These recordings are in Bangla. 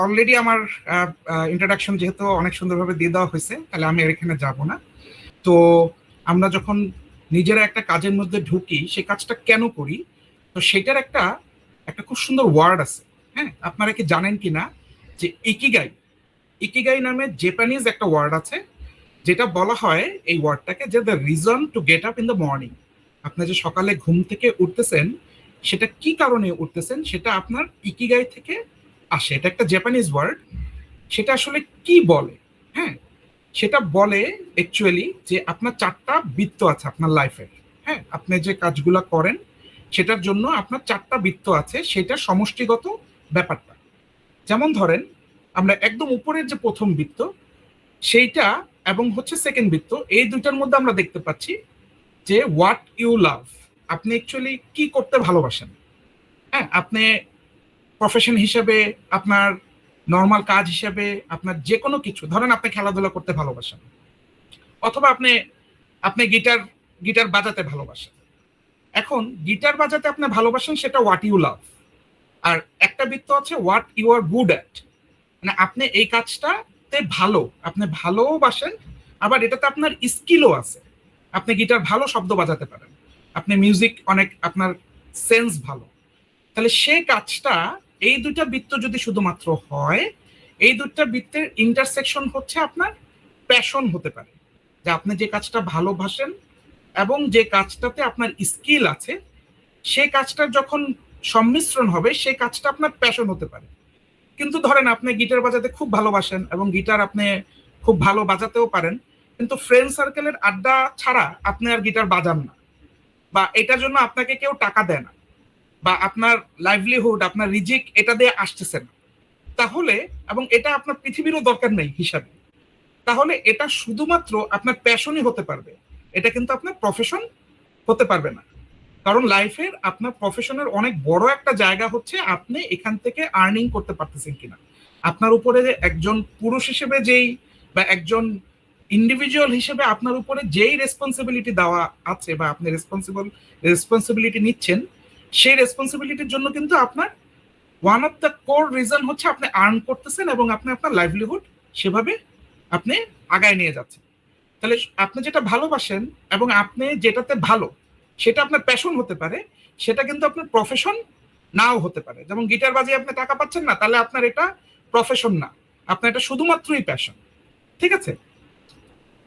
অলরেডি আমার ইন্ট্রোডাকশন যেহেতু অনেক সুন্দরভাবে দিয়ে দেওয়া হয়েছে, তাহলে আমি এখানে যাব না। তো আমরা যখন নিজেরা একটা কাজের মধ্যে ঢুকি, সে কাজটা কেন করি, তো সেটার একটা একটা খুব সুন্দর ওয়ার্ড আছে। হ্যাঁ, আপনারা কি জানেন কিনা যে ইকিগাই, ইকিগাই নামে জাপানিজ একটা ওয়ার্ড আছে, যেটা বলা হয় এই ওয়ার্ডটাকে যে the reason to get up in the morning. আপনি যে সকালে ঘুম থেকে উঠতেছেন, সেটা কি কারণে উঠতেছেন সেটা আপনার ইকিগাই থেকে আসে। এটা একটা জাপানিজ ওয়ার্ড। সেটা আসলে কি বলে? হ্যাঁ, সেটা বলে অ্যাকচুয়ালি যে আপনার চারটা বৃত্ত আছে আপনার লাইফের। হ্যাঁ, আপনি যে কাজগুলো করেন সেটার জন্য আপনার চারটা বৃত্ত আছে, সেটা সমষ্টিগত ব্যাপারটা। যেমন ধরেন, আমরা একদম উপরের যে প্রথম বৃত্ত সেইটা এবং হচ্ছে সেকেন্ড বৃত্ত, এই দুইটার মধ্যে আমরা দেখতে পাচ্ছি যে হোয়াট ইউ লাভ, আপনি অ্যাকচুয়ালি কি করতে ভালোবাসেন। হ্যাঁ, আপনি প্রফেশন হিসেবে, আপনার নর্মাল কাজ হিসেবে, আপনার যে কোনো কিছু, ধরেন আপনি খেলাধুলা করতে ভালোবাসেন, অথবা আপনি আপনি গিটার গিটার বাজাতে ভালোবাসেন। এখন গিটার বাজাতে আপনি ভালোবাসেন, সেটা হোয়াট ইউ লাভ। আর একটা বৃত্ত আছে what you are good at, মানে আপনি এই কাজটাতে ভালো, আপনি ভালোবাসেন, আবার এটাতে আপনার স্কিলও আছে। আপনি গিটার ভালো শব্দ বাজাতে পারেন, আপনি মিউজিক অনেক, আপনার সেন্স ভালো। তাহলে সে কাজটা, এই দুইটা বৃত্ত যদি শুধুমাত্র হয়, এই দুইটা বৃত্তের ইন্টারসেকশন হচ্ছে আপনার প্যাশন হতে পারে, যে আপনি যে কাজটা ভালোবাসেন এবং যে কাজটাতে আপনার স্কিল আছে, সেই কাজটার যখন সম্মিশ্রণ হবে, সেই কাজটা আপনার প্যাশন হতে পারে। কিন্তু ধরেন আপনি গিটার বাজাতে খুব ভালোবাসেন এবং গিটার আপনি খুব ভালো বাজাতেও পারেন, কিন্তু ফ্রেন্ড সার্কেলের আড্ডা ছাড়া আপনি আর গিটার বাজান না, বা এটার জন্য আপনাকে কেউ টাকা দেয় না, বা আপনার লাইভলিহুড, আপনার রিজিক এটা দিয়ে আসতেছে না, তাহলে, এবং এটা আপনার পৃথিবীরও দরকার নেই হিসাবে, তাহলে এটা শুধুমাত্র আপনার প্যাশনই হতে পারবে, এটা কিন্তু আপনার প্রফেশন হতে পারবে না। কারণ লাইফের আপনার প্রফেশনের অনেক বড় একটা জায়গা হচ্ছে আপনি এখান থেকে আর্নিং করতে পারতেছেন কিনা। আপনার উপরে একজন পুরুষ হিসেবে যেই, বা একজন ইন্ডিভিজুয়াল হিসেবে আপনার উপরে যেই রেসপন্সিবিলিটি দেওয়া আছে, বা আপনি রেসপন্সিবিলিটি নিচ্ছেন, সেই রেসপন্সিবিলিটির জন্য কিন্তু আপনার one of the core reason হচ্ছে আপনি আর্ন করতেছেন এবং আপনি আপনার লাইভলিহুড সেভাবে আপনি আগায় নিয়ে যাচ্ছেন। তাহলে আপনি যেটা ভালোবাসেন এবং আপনি যেটাতে ভালো, সেটা আপনার প্যাশন হতে পারে, সেটা কিন্তু আপনার প্রফেশন নাও হতে পারে। যেমন গিটার বাজিয়ে আপনি টাকা পাচ্ছেন না, তাহলে আপনার এটা প্রফেশন না, আপনার এটা শুধুমাত্রই প্যাশন। ঠিক আছে?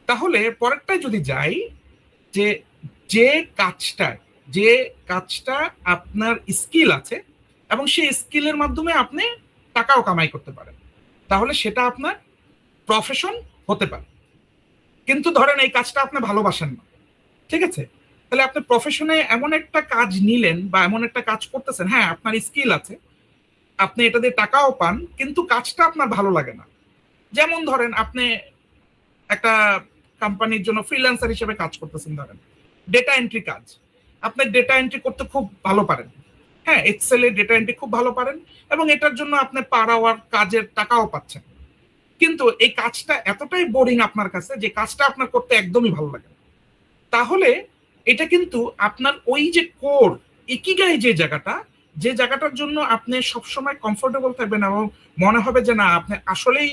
তাহলে পরেরটায় যদি যাই, যে যে কাজটায়, যে কাজটা আপনার স্কিল আছে এবং সেই স্কিলের মাধ্যমে আপনি টাকাও কামাই করতে পারেন, তাহলে সেটা আপনার প্রফেশন হতে পারে। কিন্তু ধরেন এই কাজটা আপনি ভালোবাসেন না, ঠিক আছে, তাহলে আপনি প্রফেশনে এমন একটা কাজ নিলেন বা এমন একটা কাজ করতেছেন, হ্যাঁ আপনার স্কিল আছে, আপনি এটা দিয়ে টাকাও পান, কিন্তু কাজটা আপনার ভালো লাগে না। যেমন ধরেন আপনি একটা কোম্পানির জন্য ফ্রিল্যান্সার হিসেবে কাজ করতেছেন, ধরেন ডেটা এন্ট্রি কাজ, আপনি ডেটা এন্ট্রি করতে খুব ভালো পারেন, হ্যাঁ এক্সেলে ডেটা এন্ট্রি খুব ভালো পারেন, এবং এটার জন্য আপনি পার আওয়ার কাজের টাকাও পাচ্ছেন, কিন্তু এই কাজটা এতটাই বোরিং আপনার কাছে যে কাজটা আপনার করতে একদমই ভালো লাগে না। তাহলে এটা কিন্তু আপনার ওই যে কোর ইকিগাই, যে জায়গাটা, যে জায়গাটার জন্য আপনি সবসময় কমফোর্টেবল থাকবেন এবং মনে হবে যে না আপনি আসলেই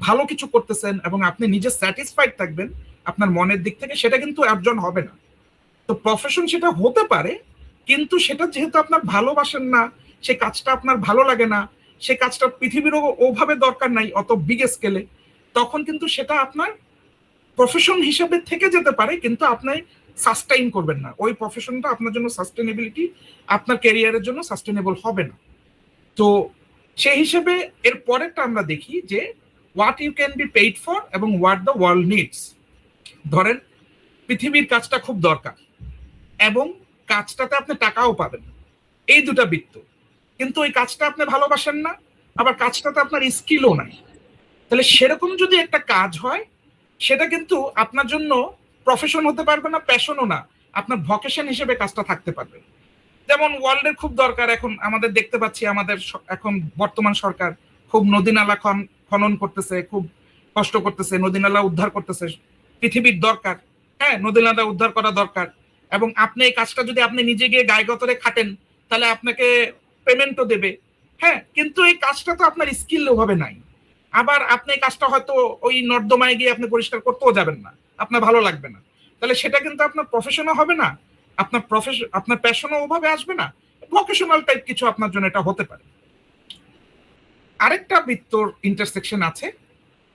ভালো কিছু করতেছেন এবং আপনি নিজে স্যাটিসফাইড থাকবেন আপনার মনের দিক থেকে, সেটা কিন্তু অর্জন হবে না। তো প্রফেশন সেটা হতে পারে, কিন্তু সেটা যেহেতু আপনার ভালোবাসেন না, সে কাজটা আপনার ভালো লাগে না, সে কাজটা পৃথিবীরও ওভাবে দরকার নাই অত বিগ স্কেলে, তখন কিন্তু সেটা আপনার প্রফেশন হিসেবে থেকে যেতে পারে, কিন্তু আপনি সাস্টেইন করবেন না, ওই প্রফেশনটা আপনার জন্য সাস্টেনেবিলিটি, আপনার ক্যারিয়ারের জন্য সাস্টেনেবল হবে না। তো সেই হিসেবে এর পরেরটা আমরা দেখি যে what you can be paid for এবং হোয়াট দ্য ওয়ার্ল্ড নিডস। ধরেন পৃথিবীর কাজটা খুব দরকার এবং কাজটাতে আপনি টাকাও পাবেন, এই দুটা বৃত্ত, কিন্তু ওই কাজটা আপনি ভালোবাসেন না, আবার কাজটাতে আপনার স্কিলও নাই, তাহলে সেরকম যদি একটা কাজ হয়, সেটা কিন্তু আপনার জন্য প্রফেশন হতে পারবে না, প্যাশনও না, আপনার ভকেশন হিসেবে কাজটা থাকতে পারবে। যেমন ওয়ার্ল্ডের খুব দরকার, এখন আমাদের দেখতে পাচ্ছি আমাদের এখন বর্তমান সরকার খুব নদী নালা খনন করতেছে, খুব কষ্ট করতেছে, নদী নালা উদ্ধার করতেছে, পৃথিবীর দরকার, হ্যাঁ নদী নালা উদ্ধার করা দরকার, এবং আপনি এই কাজটা যদি আপনি নিজে গিয়ে গায়ে গতরে খাটেন, তাহলে আপনাকে পেমেন্টও দেবে, হ্যাঁ, কিন্তু এই কাজটা তো আপনার স্কিল ওভাবে নাই। আবার আপনি এই কাজটা হয়তো ওই নর্দমায় গিয়ে আপনি পরিষ্কার করতেও যাবেন না, আপনার ভালো লাগবে না, তাহলে সেটা কিন্তু আপনার প্রফেশনও হবে না, আপনার প্যাশনও ওভাবে আসবে না, ভোকেশনাল টাইপ কিছু আপনার জন্য এটা হতে পারে। আরেকটা বৃত্তর ইন্টারসেকশন আছে,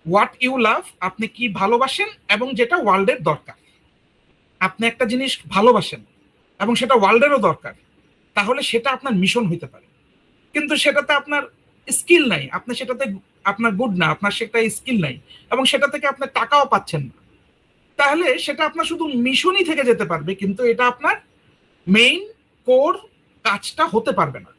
হোয়াট ইউ লাভ, আপনি কি ভালোবাসেন এবং যেটা ওয়ার্ল্ডের দরকার। আপনি একটা জিনিস ভালোবাসেন এবং সেটা ওয়ার্ল্ডেরও দরকার, তাহলে সেটা আপনার মিশন হইতে পারে। কিন্তু সেটাতে আপনার স্কিল নাই, আপনি সেটাতে আপনার গুড না, আপনার সেটা স্কিল নাই এবং সেটা থেকে আপনি টাকাও পাচ্ছেন না, তাহলে সেটা আপনার শুধু মিশনই থেকে যেতে পারবে, কিন্তু এটা আপনার মেইন কোর কাজটা হতে পারবে না।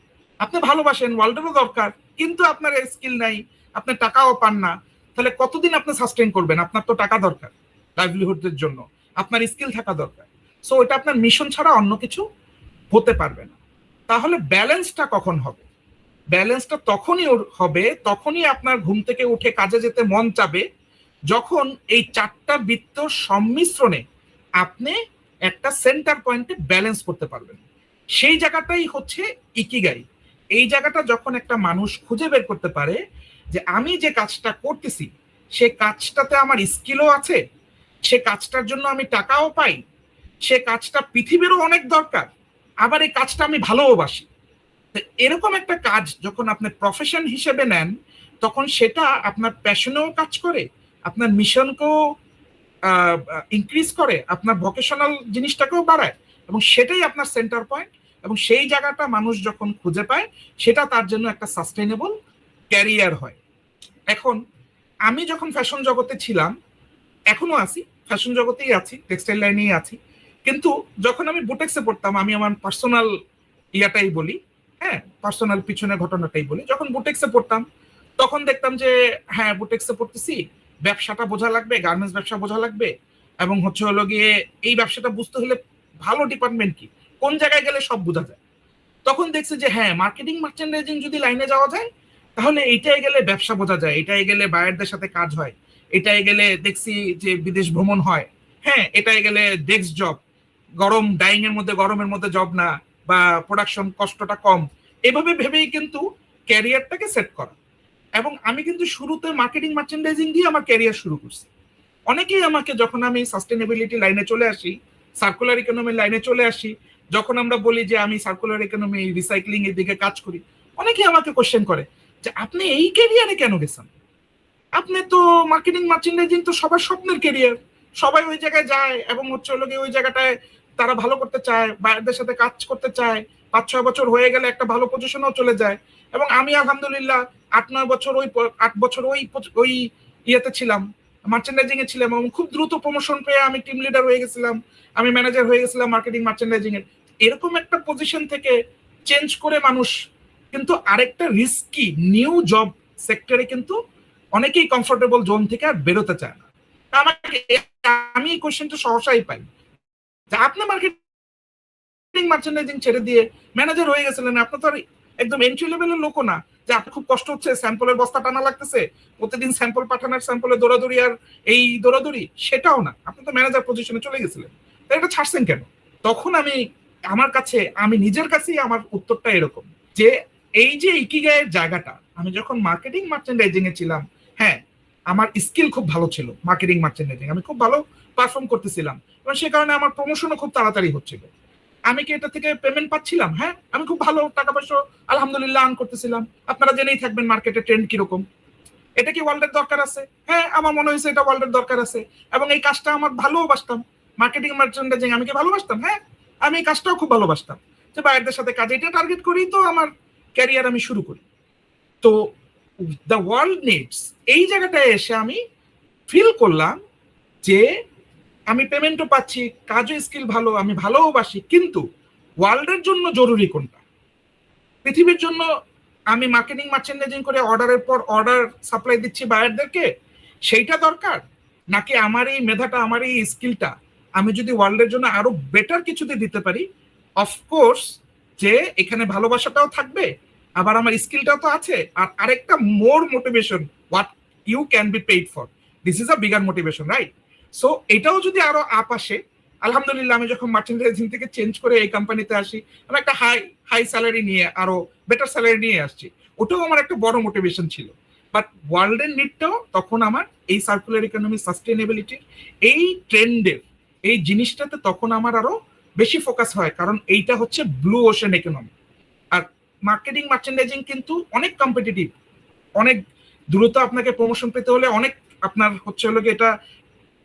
আপনি ভালোবাসেন, ওয়ার্ল্ডেরও দরকার, কিন্তু আপনার স্কিল নাই, আপনি টাকাও পান না, তাহলে কতদিন আপনি সাস্টেইন করবেন? আপনার তো টাকা দরকার লাইভলিহুডের জন্য, আপনার স্কিল থাকা দরকার। সো এটা আপনার মিশন ছাড়া অন্য কিছু হতে পারবে না। তাহলে ব্যালেন্সটা কখন হবে? ব্যালেন্সটা তখনই হবে, তখনই আপনার ঘুম থেকে উঠে কাজে যেতে মন চাবে, যখন এই চারটা বৃত্তর সংমিশ্রণে আপনি একটা সেন্টার পয়েন্টে ব্যালেন্স করতে পারবেন। সেই জায়গাটাই হচ্ছে ইকিগাই। এই জায়গাটা যখন একটা মানুষ খুঁজে বের করতে পারে যে আমি যে কাজটা করতেছি সে কাজটাতে আমার স্কিলও আছে, সে কাজটার জন্য আমি টাকাও পাই, সে কাজটা পৃথিবীরও অনেক দরকার, আবার এই কাজটা আমি ভালোবাসি, এরকম একটা কাজ যখন আপনি প্রফেশন হিসেবে নেন, তখন সেটা আপনার প্যাশনেও কাজ করে, আপনার মিশনকেও ইনক্রিজ করে, আপনার ভোকেশনাল জিনিসটাকেও বাড়ায়, এবং সেটাই আপনার সেন্টার পয়েন্ট। এবং সেই জায়গাটা মানুষ যখন খুঁজে পায়, সেটা তার জন্য একটা সাস্টেইনেবল ক্যারিয়ার হয়। এখন আমি যখন ফ্যাশন জগতে ছিলাম, এখনো আছি, ফ্যাশন জগতেই আছি, টেক্সটাইল লাইনেই আছি, কিন্তু যখন আমি বুটেক্সে পড়তাম, আমি আমার পার্সোনাল ইয়াটাই বলি, হ্যাঁ, পার্সোনাল পিছনের ঘটনাটাই বলি, যখন বুটেক্সে পড়তাম তখন দেখতাম যে হ্যাঁ, বুটেক্সে পড়তেছি, ব্যবসাটা বোঝা লাগবে, গার্মেন্টস ব্যবসা বোঝা লাগবে, এবং হচ্ছে হলো গিয়ে এই ব্যবসাটা বুঝতে হলে ভালো ডিপার্টমেন্ট কি, কোন জায়গায় গেলে সব বোঝা যায়। তখন দেখছি যে হ্যাঁ, মার্কেটিং মার্চেন্ডাইজিং যদি লাইনে যাওয়া যায়, তাহলে এইটাই গেলে ব্যবসা বোঝা যায়, এটাই গেলে বায়ারদের সাথে কাজ হয়, এটাই গেলে দেখছি যে বিদেশ ভ্রমণ হয়, হ্যাঁ, এটাই গেলে ডেস্ক জব, গরম ডাইং এর মধ্যে গরমের মধ্যে জব না, বা প্রোডাকশন কষ্টটা কম, এভাবে ভেবেই কিন্তু ক্যারিয়ারটাকে সেট করা। এবং আমি কিন্তু শুরুতে মার্কেটিং মার্চেন্ডাইজিং দিয়ে আমার ক্যারিয়ার শুরু করছি। অনেকেই আমাকে, যখন আমি সাস্টেনেবিলিটি লাইনে চলে আসি, সার্কুলার ইকোনমি লাইনে চলে আসি, যখন আমরা বলি যে আমি সার্কুলার ইকোনমি রিসাইক্লিং এর দিকে কাজ করি, অনেকেই আমাকে কোশ্চেন করে যে আপনি এই ক্যারিয়ারে কেন গেছেন? আপনি তো মার্কেটিং মার্চেন্ডাইজিং তো সবার স্বপ্নের ক্যারিয়ার, সবাই ওই জায়গায় যায় এবং হচ্ছে হলো গিয়ে ওই জায়গাটায় তারা ভালো করতে চায়, বাইরের সাথে কাজ করতে চায়, 5-6 বছর হয়ে গেলে একটা ভালো পজিশনেও চলে যায়। এবং আমি আলহামদুলিল্লাহ 8-9 বছর, ওই 8 বছর ওই ওই ইয়েতে ছিলাম, মার্চেন্ডাইজিং এ ছিলাম, এবং খুব দ্রুত প্রমোশন পেয়ে আমি টিম লিডার হয়ে গেছিলাম, আমি ম্যানেজার হয়ে গেছিলাম মার্কেটিং মার্চেন্ডাইজিং এর। এরকম একটা পজিশন থেকে চেঞ্জ করে মানুষ কিন্তু আরেকটা রিস্কি নিউ জব সেক্টরে কিন্তু অনেকেই কমফোর্টেবল জোন থেকে আর বেরোতে চায় না। আমাকে, আমি এই কোশ্চেনটা সহসাই পাই যে আপনি মার্কেটিং মার্চেন্ডাইজিং ছেড়ে দিয়ে ম্যানেজার হয়ে গেছিলেন, আপনি তো একদম এন্ট্রি লেভেলের লোকও না, যে আপনার খুব কষ্ট হচ্ছে, স্যাম্পলের বস্তা টানা লাগতেছে, প্রতিদিন স্যাম্পল পাঠানোর, স্যাম্পলে দৌড়াদৌড়ি আর এই দৌড়াদৌড়ি, সেটাও না, আপনি তো ম্যানেজার পজিশনে চলে গেছিলেন, তাই এটা ছাড়ছেন কেন? তখন আমি, আমার কাছে, আমি নিজের কাছেই আমার উত্তরটা এরকম যে এই যে ইকিগাইয়ের জায়গাটা, আমি যখন মার্কেটিং মার্চেন্ডাইজিং এ ছিলাম, হ্যাঁ, আমার স্কিল খুব ভালো ছিল, মার্কেটিং মার্চেন্ডাইজিং আমি খুব ভালো পারফর্ম করতেছিলাম, এবং সে কারণে আমার প্রমোশনও খুব তাড়াতাড়ি হচ্ছিল। আমি কি এটা থেকে পেমেন্ট পাচ্ছিলাম? হ্যাঁ, আমি খুব ভালো টাকা পয়সা আলহামদুলিল্লাহ আর্ন করতেছিলাম। আপনারা জেনেই থাকবেন মার্কেটে ট্রেন্ড কিরকম। এটা কি ওয়ার্ল্ডের দরকার আছে? হ্যাঁ, আমার মনে হয়েছে এটা ওয়ার্ল্ডের দরকার আছে, এবং এই কাজটা আমার ভালোবাসতাম। মার্কেটিং মার্চেন্ডাইজিং আমি কি ভালোবাসতাম? হ্যাঁ, আমি এই কাজটাও খুব ভালোবাসতাম, যে বাইরের সাথে কাজ, এটা টার্গেট করেই তো আমার ক্যারিয়ার আমি শুরু করি। তো দ্য ওয়ার্ল্ড নিডস, এই জায়গাটায় এসে আমি ফিল করলাম যে আমি পেমেন্টও পাচ্ছি, কাজও স্কিল ভালো, আমি ভালোবাসি, কিন্তু ওয়ার্ল্ডের জন্য জরুরি কোনটা? পৃথিবীর জন্য আমি মার্কেটিং মার্চেন্ডাইজিং করে অর্ডারের পর অর্ডার সাপ্লাই দিচ্ছি বায়ারদেরকে, সেইটা দরকার, নাকি আমার এই মেধাটা, আমার এই স্কিলটা আমি যদি ওয়ার্ল্ডের জন্য আরো বেটার কিছুতে দিতে পারি, অফকোর্স যে এখানে ভালোবাসাটাও থাকবে, আবার আমার স্কিলটাও তো আছে, আর আরেকটা more motivation, what you can be paid for, this is a bigger motivation, right? So এটাও যদি আরো আপ আসে, আলহামদুলিল্লাহ আমি যখন মার্চেন্ডাইজিং থেকে চেঞ্জ করে এই কোম্পানিতে আসি, আমি একটা হাই স্যালারি নিয়ে, আরো বেটার স্যালারি নিয়ে আসছি। ওটাও আমার একটা বড় মোটিভেশন ছিল। বাট ওয়ার্ল্ডের নিডটাও তখন আমার এই সার্কুলার ইকোনমি, সাস্টেনেবিলিটির এই ট্রেন্ডের এই জিনিসটাতে তখন আমার আরো বেশি ফোকাস হয়, কারণ এইটা হচ্ছে ব্লু ওশেন ইকোনমি। আর মার্কেটিং মার্চেন্ডাইজিং কিন্তু অনেক কম্পিটিটিভ, অনেক দ্রুত আপনাকে প্রমোশন পেতে হলে অনেক আপনার হচ্ছে হলো এটা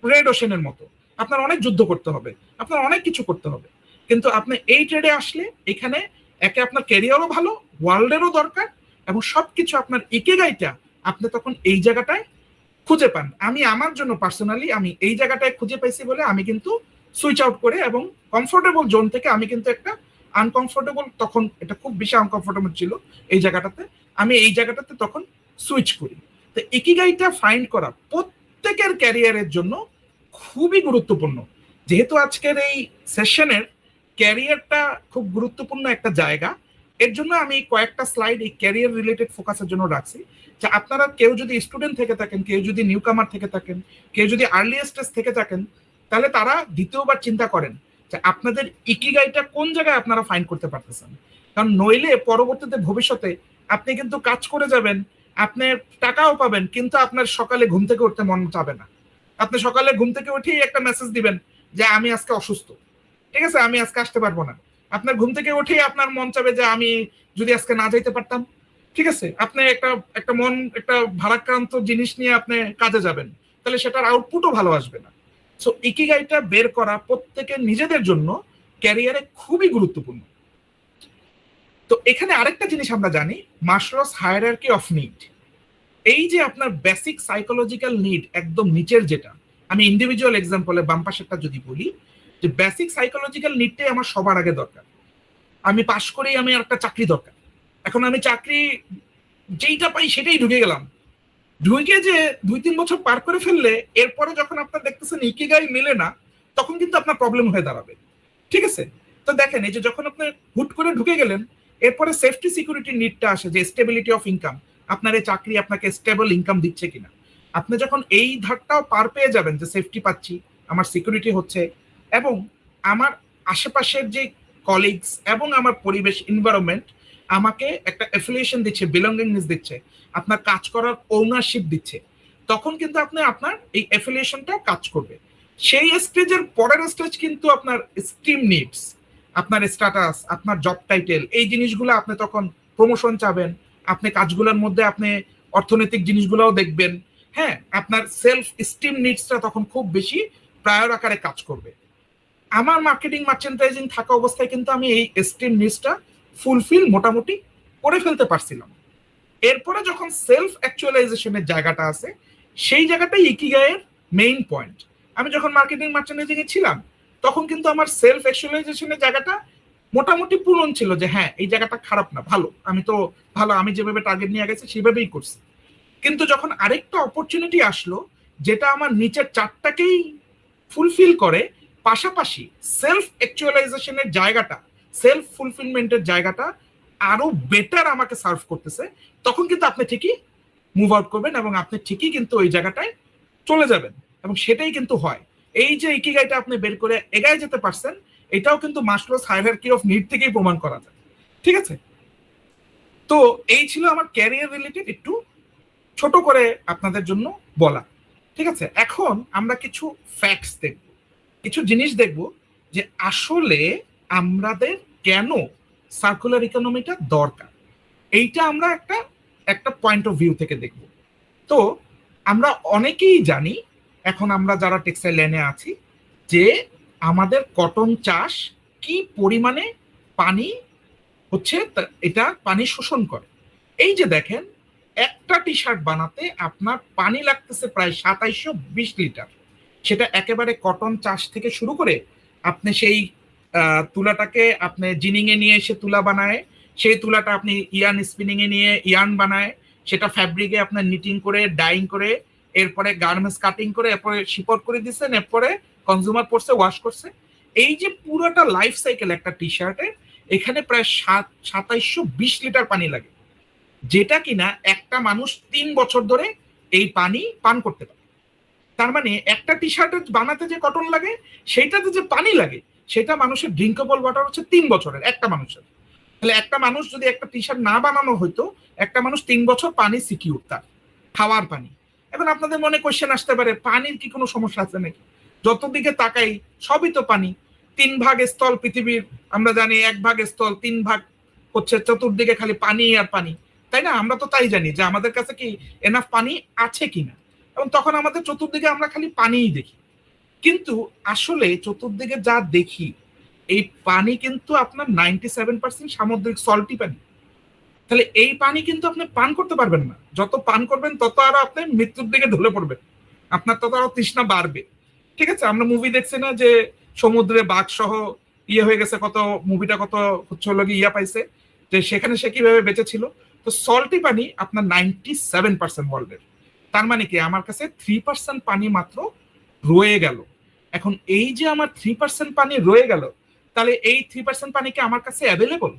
রেড ওশেনের মতো, আপনার অনেক যুদ্ধ করতে হবে, আপনার অনেক কিছু করতে হবে। কিন্তু আপনি এই ট্রেডে আসলে এখানে একে আপনার ক্যারিয়ারও ভালো, ওয়ার্ল্ডেরও দরকার, এবং সবকিছু আপনার ইকিগাইটা আপনি তখন এই জায়গাটায় খুঁজে পান। আমি আমার জন্য পার্সোনালি আমি এই জায়গাটায় খুঁজে পাইছি বলে আমি কিন্তু সুইচ আউট করে, এবং কমফোর্টেবল জোন থেকে আমি কিন্তু একটা আনকমফোর্টেবল, তখন এটা খুব বেশি আনকমফোর্টেবল ছিল এই জায়গাটাতে, আমি এই জায়গাটাতে তখন সুইচ করি। তো ইকিগাইটা ফাইন্ড করা প্রত্যেকের ক্যারিয়ারের জন্য খুবই গুরুত্বপূর্ণ। যেহেতু আজকের এই সেশনের ক্যারিয়ারটা খুব গুরুত্বপূর্ণ একটা জায়গা, এর জন্য আমি কয়েকটা স্লাইড এই ক্যারিয়ার রিলেটেড ফোকাসের জন্য রাখছি। যে আপনারা কেউ যদি স্টুডেন্ট থেকে থাকেন, কেউ যদি নিউ কামার থেকে থাকেন, কেউ যদি আর্লি স্টেজ থেকে থাকেন, তাহলে তারা দ্বিতীয়বার চিন্তা করেন যে আপনাদের ইকিগাইটা কোন জায়গায় আপনারা ফাইন্ড করতে পারতেছেন। কারণ নইলে পরবর্তীতে ভবিষ্যতে আপনি কিন্তু কাজ করে যাবেন, আপনি টাকাও পাবেন, কিন্তু আপনার সকালে ঘুম থেকে উঠতে মন চাবে না। আপনি সকালে ঘুম থেকে উঠেই একটা মেসেজ দিবেন যে আমি আজকে অসুস্থ, ঠিক আছে, আমি আজকে আসতে পারবো না। আপনার ঘুম থেকে উঠেই আপনার মন চাবে যে আমি যদি আজকে না যাইতে পারতাম, ঠিক আছে। আপনি একটা একটা মন একটা ভারাক্রান্ত জিনিস নিয়ে আপনি কাজে যাবেন, তাহলে সেটার আউটপুটও ভালো আসবে না। সো ইকিগাইটা বের করা প্রত্যেকের নিজেদের জন্য ক্যারিয়ারে খুবই গুরুত্বপূর্ণ। তো এখানে আরেকটা জিনিস আমরা জানি, মাসলোস হায়ারার্কি অফ নিড। এই যে আপনার বেসিক সাইকোলজিক্যাল নিড একদম নিচের যেটা, আমি ইন্ডিভিজুয়াল এক্সাম্পলে বাম পাশেরটা যদি বলি, যে বেসিক সাইকোলজিক্যাল নিডটাই আমার সবার আগে দরকার। আমি পাশ করেই আমি একটা চাকরি দরকার, এখন আমি চাকরি যেইটা পাই সেটাই ঢুকে গেলাম, ঢুকে যে 2-3 বছর পার করে ফেললে এরপরে যখন আপনার দেখতেছেন ইকিগাই মেলে না, তখন কিন্তু আপনার প্রবলেম হয়ে দাঁড়াবে, ঠিক আছে। তো দেখেন এই যে যখন আপনি হুট করে ঢুকে গেলেন, এরপরে সেফটি সিকিউরিটি নিডটা আসে, যে স্টেবিলিটি অফ ইনকাম, আপনার এই চাকরি আপনাকে স্টেবল ইনকাম দিচ্ছে কিনা। আপনি যখন এই ধারটাও পার পেয়ে যাবেন যে সেফটি পাচ্ছি, আমার সিকিউরিটি হচ্ছে, এবং আমার আশেপাশের যে কলিগস এবং আমার পরিবেশ এনভায়রনমেন্ট আমাকে একটা অ্যাফিলিয়েশন দিচ্ছে, বিলঙ্গিংনেস দিচ্ছে, আপনার কাজ করার ওনারশিপ দিচ্ছে, তখন কিন্তু আপনি আপনার এই অ্যাফিলিয়েশনটা কাজ করবে। সেই স্টেজের পরের স্টেজ কিন্তু আপনার স্টিম নিডস, আপনার স্ট্যাটাস, আপনার জব টাইটেল, এই জিনিসগুলো আপনি তখন প্রমোশন চাবেন, আপনি কাজগুলোর মধ্যে আপনি অর্থনৈতিক জিনিসগুলোও দেখবেন। হ্যাঁ, আপনার সেলফ স্টিম নিডসটা তখন খুব বেশি প্রায়র আকারে কাজ করবে। আমার মার্কেটিং মার্চেন্ডাইজিং থাকা অবস্থায় কিন্তু আমি এই স্টিম নিডসটা ফুলফিল মোটামুটি করে ফেলতে পারছিলাম। এরপরে যখন সেলফ অ্যাকচুয়ালাইজেশনের জায়গাটা আছে, সেই জায়গাটাই ইকিগাইয়ের মেইন পয়েন্ট। আমি যখন মার্কেটিং মার্চেন্ডাইজিং এ ছিলাম, তখন কিন্তু আমার সেলফ অ্যাকচুয়ালাইজেশনের জায়গাটা মোটামুটি পূরণ ছিল, যে হ্যাঁ এই জায়গাটা খারাপ না, ভালো, আমি তো ভালো, আমি যেভাবে টার্গেট নিয়ে গেছি সেভাবেই করছি। কিন্তু যখন আরেকটা অপরচুনিটি আসলো, যেটা আমার নিচের চারটাকেই ফুলফিল করে, পাশাপাশি সেলফ অ্যাকচুয়ালাইজেশনের জায়গাটা, সেলফ ফুলফিলমেন্টের জায়গাটা আরো বেটার আমাকে সার্ভ করতেছে, তখন কিন্তু আপনি ঠিকই মুভ আউট করবেন, এবং আপনি ঠিকই কিন্তু ওই জায়গাটায় চলে যাবেন, এবং সেটাই কিন্তু হয়। এই যে ইকিগাইটা আপনি বের করে এগিয়ে যেতে পারছেন, এটাও কিন্তু মাসলোস হায়ারার্কি অফ নিড থেকেই প্রমাণ করা যায়, ঠিক আছে। তো এই ছিল আমার ক্যারিয়ার রিলেটেড একটু ছোট করে আপনাদের জন্য বলা, ঠিক আছে। এখন আমরা কিছু ফ্যাক্টস দেখব, কিছু জিনিস দেখব, যে আসলে আমাদের কেন সার্কুলার ইকোনমিটা দরকার, এইটা আমরা একটা একটা পয়েন্ট অফ ভিউ থেকে দেখব। তো আমরা অনেকেই জানি, এখন আমরা যারা টেক্সটাইল লাইনে আছি, যে আমাদের কটন চাষ কি পরিমাণে পানি হচ্ছে, এটা পানি শোষণ করে। এই যে দেখেন, একটা টি শার্ট বানাতে আপনার পানি লাগতেছে প্রায় 2720 লিটার। সেটা একেবারে কটন চাষ থেকে শুরু করে আপনি সেই তুলাটাকে আপনি জিনিং এ নিয়ে এসে তুলা বানায়, সেই তুলাটা আপনি ইয়ার্ন স্পিনিং এ নিয়ে ইয়ার্ন বানায়, সেটা ফ্যাব্রিকে আপনার নিটিং করে ডাইং করে, এরপরে গার্মেন্টস কাটিং করে, এরপরে শিপট করে দিচ্ছেন, এরপরে কনজিউমার পড়ছে, ওয়াশ করছে। এই যে পুরোটা লাইফ সাইকেল একটা টি শার্টে, এখানে প্রায় 2720 লিটার পানি লাগে, যেটা কিনা একটা মানুষ 3 বছর ধরে এই পানি পান করতে পারে। তার মানে একটা টি শার্ট বানাতে যে কটন লাগে, সেইটাতে যে পানি লাগে, সেটা মানুষের ড্রিঙ্কেবল ওয়াটার হচ্ছে 3 বছরের একটা মানুষের। তাহলে একটা মানুষ যদি একটা টি শার্ট না বানানো হইতো, একটা মানুষ 3 বছর পানি সিকিউর, তার খাওয়ার পানি। এখন আপনাদের মনে কোয়েশ্চেন আসতে পারে, পানির কি কোনো সমস্যা আছে নাকি? যতদিকে তাকাই সবই তো পানি। 3 ভাগ স্থল পৃথিবীর, আমরা জানি 1 ভাগ স্থল, 3 ভাগ হচ্ছে, চতুর্দিকে খালি পানি আর পানি, তাই না? আমরা তো তাই জানি যে আমাদের কাছে কি এনাফ পানি আছে কিনা, এবং তখন আমাদের চতুর্দিকে আমরা খালি পানিই দেখি। কিন্তু আসলে চতুর্দিকে যা দেখি, এই পানি কিন্তু আপনার 97% সামুদ্রিক সল্টি পানি। তাহলে এই পানি কিন্তু আপনি পান করতে পারবেন না। যত পান করবেন তত আরো আপনি মৃত্যুর দিকে ঢলে পড়বেন, আপনার তত আরো তৃষ্ণা বাড়বে। ঠিক আছে, আমরা মুভি দেখছি না যে সমুদ্রে বাঘ সহ ইয়ে হয়ে গেছে, কত মুভিটা কত হচ্ছে হলো ইয়া পাইছে, যে সেখানে সে কিভাবে বেঁচে ছিল। তো সল্টি পানি আপনার 97% ওয়ার্ল্ডের। তার মানে কি আমার কাছে 3% পানি মাত্র রয়ে গেল। এখন এই যে আমার 3% পানি রয়ে গেল, তাহলে এই 3% পানি কি আমার কাছে অ্যাভেলেবল?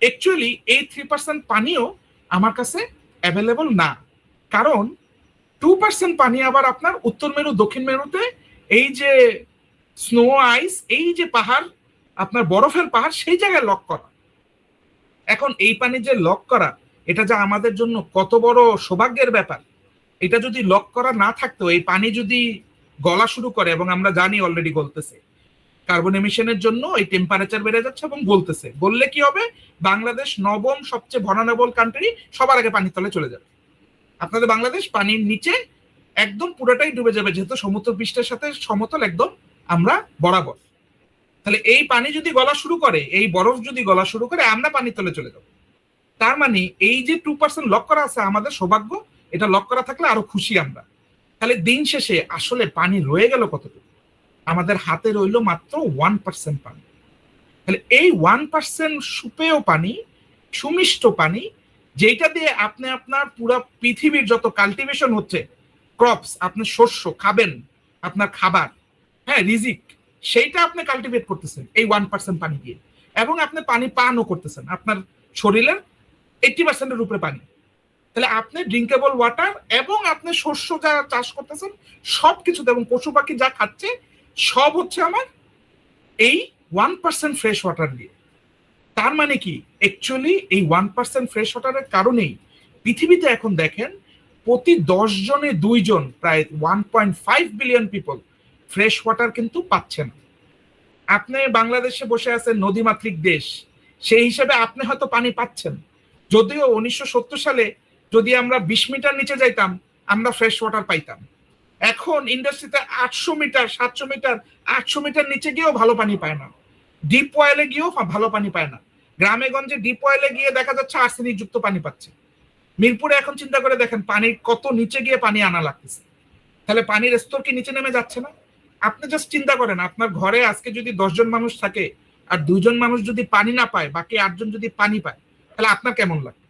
অ্যাকচুয়ালি এই 3% পানিও আমার কাছে অ্যাভেলেবল না, কারণ 2% পানি আবার আপনার উত্তর মেরু দক্ষিণ মেরুতে এই যে স্নো আইস, এই যে পাহাড়, আপনার বরফের পাহাড়, সেই জায়গায় লক করা। এখন এই পানি যে লক করা, এটা যে আমাদের জন্য কত বড় সৌভাগ্যের ব্যাপার। এটা যদি লক করা না থাকতো, এই পানি যদি গলা শুরু করে, এবং আমরা জানি অলরেডি গলতেছে, কার্বন এমিশনের জন্য এই টেম্পারেচার বেড়ে যাচ্ছে এবং গলতেছে। গললে কি হবে? বাংলাদেশ নবম সবচেয়ে ভনারেবল কান্ট্রি, সবার আগে পানির তলে চলে যাবে। আপনাদের বাংলাদেশ পানির নিচে একদম পুরোটাই ডুবে যাবে, যেহেতু সমুদ্র পৃষ্ঠের সাথে সমতল একদম আমরা বরাবর। তাহলে এই পানি যদি গলা শুরু করে, এই বরফ যদি গলা শুরু করে, আমরা পানির তলে চলে যাব। তার মানে এই যে 2% লক করা আছে, আমাদের সৌভাগ্য। এটা লক করা থাকলে আরো খুশি আমরা। তাহলে দিন শেষে আসলে পানি রয়ে গেল কতটুকু? আমাদের হাতে রইল মাত্র 1% পানি। তাহলে এই 1% সুপেয় পানি, সুমিষ্ট পানি, যেটা দিয়ে আপনি আপনার পুরো পৃথিবীর যত কাল্টিভেশন হচ্ছে, ক্রপস, আপনি শস্য খাবেন, আপনার খাবার, হ্যাঁ, রিজিক, সেইটা আপনি কাল্টিভেট করতেছেন এই 1% পানি দিয়ে। এবং আপনি পানি পানও করতেছেন, আপনার শরীরের 80%-এর উপরে পানি। তাহলে আপনি ড্রিঙ্কেবল ওয়াটার এবং আপনি শস্য যা চাষ করতেছেন সবকিছুতে, এবং পশু পাখি যা খাচ্ছে, সব হচ্ছে আমার এই 1% ফ্রেশ ওয়াটার দিয়ে। তার মানে কি, অ্যাকচুয়ালি এই 1% ফ্রেশ ওয়াটারের কারণেই পৃথিবীতে এখন দেখেন প্রতি 10 জনে 2 জন, প্রায় 1.5 বিলিয়ন পিপল ফ্রেশ ওয়াটার কিন্তু পাচ্ছেন। আপনি বাংলাদেশে বসে আছেন, নদীমাতৃক দেশ, সেই হিসেবে আপনি হয়তো পানি পাচ্ছেন। যদিও 1970 সালে যদি আমরা 20 মিটার নিচে যাইতাম, আমরা ফ্রেশ ওয়াটার পাইতাম। এখন ইন্ডাস্ট্রিতে 800 মিটার, 700 মিটার, 800 মিটার নিচে গিয়েও ভালো পানি পায় না। ডিপ ওয়েলে গিয়েও ভালো পানি পায় না। গ্রামে গঞ্জে ডিপ ওয়েলে গিয়ে দেখা যাচ্ছে আর্সেনিক যুক্ত পানি পাচ্ছে। মিরপুরে এখন চিন্তা করে দেখেন পানির কত নিচে গিয়ে পানি আনা লাগতেছে। তাহলে পানির স্তর কি নিচে নেমে যাচ্ছে না? আপনি জাস্ট চিন্তা করেন, আপনার ঘরে আজকে যদি 10 জন মানুষ থাকে, আর 2 জন মানুষ যদি পানি না পায়, বাকি 8 জন যদি পানি পায়, তাহলে আপনার কেমন লাগে?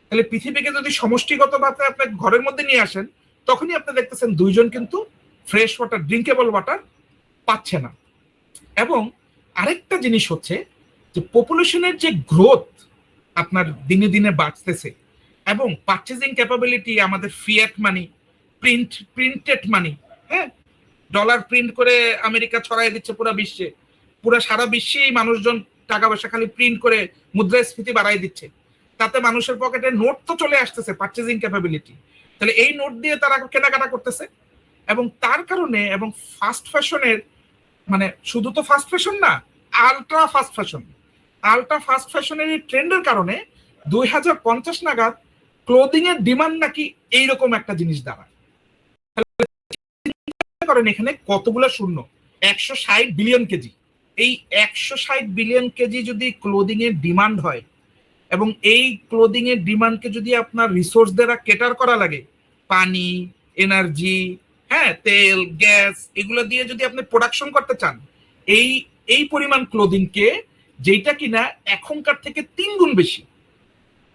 তাহলে পৃথিবীকে যদি সমষ্টিগতভাবে আপনার ঘরের মধ্যে নিয়ে আসেন, তখনই আপনি দেখতেছেন 2 জন কিন্তু ফ্রেশ ওয়াটার, ড্রিঙ্কেবল ওয়াটার পাচ্ছে না। এবং আরেকটা জিনিস হচ্ছে যে পপুলেশনের যে গ্রোথ আপনার দিনে দিনে বাড়তেছে, এবং পারচেজিং ক্যাপাবিলিটি, আমাদের ফিয়াট মানি, প্রিন্টেড মানি, হ্যাঁ, ডলার প্রিন্ট করে আমেরিকা ছড়াই দিচ্ছে পুরো বিশ্বে, পুরো সারা বিশ্বেই মানুষজন টাকা পয়সা খালি প্রিন্ট করে মুদ্রাস্ফীতি বাড়াই দিচ্ছে। তাতে মানুষের পকেটে নোট তো চলে আসতেছে, পারচেজিং ক্যাপাবিলিটি। তাহলে এই নোট দিয়ে তারা কেনাকাটা করতেছে, এবং তার কারণে, এবং ফাস্ট ফ্যাশনের, মানে শুধু তো ফাস্ট ফ্যাশন না, ultra fast fashion, ultra fast ফ্যাশনের এই ট্রেন্ডের কারণে 2050 নাগাদ ক্লোদিং এর ডিমান্ড নাকি এইরকম একটা জিনিস দাঁড়ায়। করেন এখানে কতগুলো শূন্য, 160 বিলিয়ন কেজি। এই 160 বিলিয়ন কেজি যদি ক্লোদিং এর ডিমান্ড হয়, এবং এই ক্লোদিং এর ডিমান্ডকে যদি আপনার রিসোর্স দ্বারা কেটার করা লাগে, পানি, এনার্জি, হ্যাঁ, তেল, গ্যাস, এগুলো দিয়ে যদি আপনি প্রোডাকশন করতে চান, এই এই পরিমাণ ক্লোদিংকে, যেটা কিনা এখনকার থেকে 3 গুণ বেশি,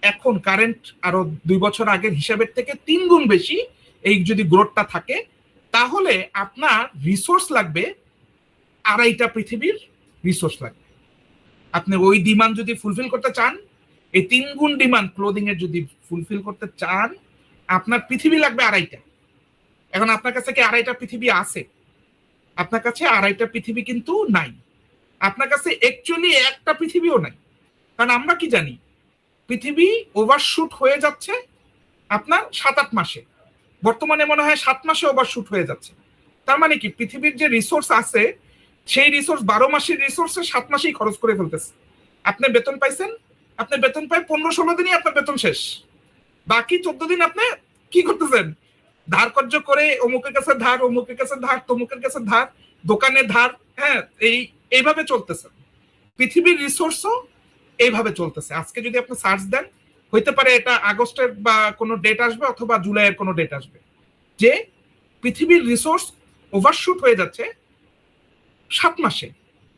এখন কারেন্ট আরো 2 বছর আগের হিসাবের থেকে 3 গুণ বেশি, এই যদি গ্রোথটা থাকে, তাহলে আপনার রিসোর্স লাগবে 2.5টা পৃথিবীর রিসোর্স লাগবে। আপনি ওই ডিমান্ড যদি ফুলফিল করতে চান, এই 3 গুণ ডিমান্ড ক্লোদিং এর যদি ফুলফিল করতে চান, আপনার পৃথিবী লাগবে 2.5টা। এখন আপনার কাছে কি আড়াইটা পৃথিবী আছে? আপনার কাছে আড়াইটা পৃথিবী কিন্তু নাই। আপনার কাছে অ্যাকচুয়ালি একটা পৃথিবীও নাই। কারণ আমরা কি জানি, পৃথিবী ওভারশুট হয়ে যাচ্ছে আপনার 7-8 মাসে। বর্তমানে মনে হয় 7 মাসে ওভারশুট হয়ে যাচ্ছে। তার মানে কি, পৃথিবীর যে রিসোর্স আছে সেই রিসোর্স 12 মাসের রিসোর্সে 7 মাসেই খরচ করে ফেলতেছে। আপনি বেতন পাইছেন, আপনি বেতন পাই 15-16 দিনই আপনার বেতন শেষ। বাকি 14 দিন আপনি কি করতেছেন? ধার কর্য করে অমুকের কাছে ধার, অমুকের কাছে ধার, তমুকের কাছে ধার, দোকানে ধার, হ্যাঁ, এইভাবে চলতেছে। পৃথিবীর রিসোর্সও এইভাবে চলতেছে। আজকে যদি আপনি সার্চ দেন, হইতে পারে এটা আগস্টের বা কোনো ডেট আসবে অথবা জুলাইয়ের কোনো ডেট আসবে, যে পৃথিবীর রিসোর্স ওভারশুট হয়ে যাচ্ছে 7 মাসে।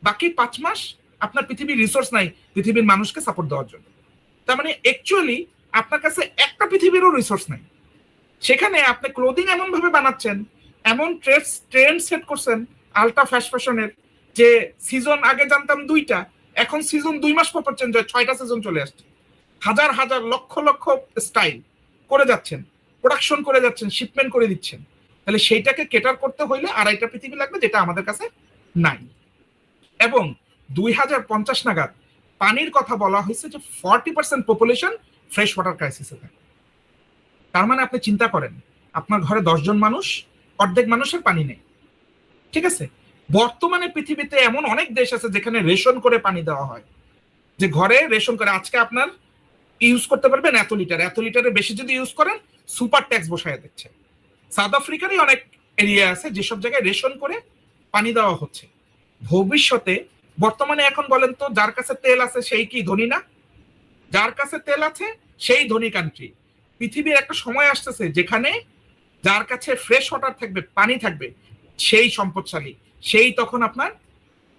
বাকি 5 মাস আপনার পৃথিবীর রিসোর্স নাই পৃথিবীর মানুষকে সাপোর্ট দেওয়ার জন্য। তার মানে অ্যাকচুয়ালি আপনার কাছে একটা পৃথিবীরও রিসোর্স নাই। সেখানে আপনি ক্লোদিং এমন ভাবে বানাচ্ছেন, এমন ট্রেন্ড সেট করছেন আলট্রা ফাস্ট ফ্যাশনের, যে সিজন আগে জানতাম 2টা, এখন সিজন 2 মাস পর চেঞ্জ হয়, 6টা সিজন চলে আসছে। হাজার হাজার লক্ষ লক্ষ স্টাইল করে যাচ্ছেন, প্রোডাকশন করে যাচ্ছেন, শিপমেন্ট করে দিচ্ছেন। তাহলে সেইটাকে কেটার করতে হইলে আড়াইটা পৃথিবী লাগবে, যেটা আমাদের কাছে নাই। এবং 2050 নাগাদ পানির কথা বলা হয়েছে যে 40% পপুলেশন ফ্রেশ ওয়াটার ক্রাইসিসে থাকে। তার মানে আপনি চিন্তা করেন, আপনার ঘরে 10 জন মানুষ, অর্ধেক মানুষের পানি নেই। ঠিক আছে, বর্তমানে পৃথিবীতে এমন অনেক দেশ আছে যেখানে রেশন করে পানি দেওয়া হয়, যে ঘরে রেশন করে আজকে আপনার ইউজ করতে পারবেন এত লিটার, এত লিটারের বেশি যদি ইউজ করেন সুপার ট্যাক্স বসায় দিচ্ছে। সাউথ আফ্রিকারই অনেক এরিয়া আছে যেসব জায়গায় রেশন করে পানি দেওয়া হচ্ছে। ভবিষ্যতে, বর্তমানে এখন বলেন তো, যার কাছে তেল আছে সেই কি ধনী না? যার কাছে তেল আছে সেই ধনী কান্ট্রি। পৃথিবীর একটা সময় আসতেছে যেখানে যার কাছে ফ্রেশ ওয়াটার থাকবে, পানি থাকবে, সেই সম্পদশালী, সেই তখন আপনার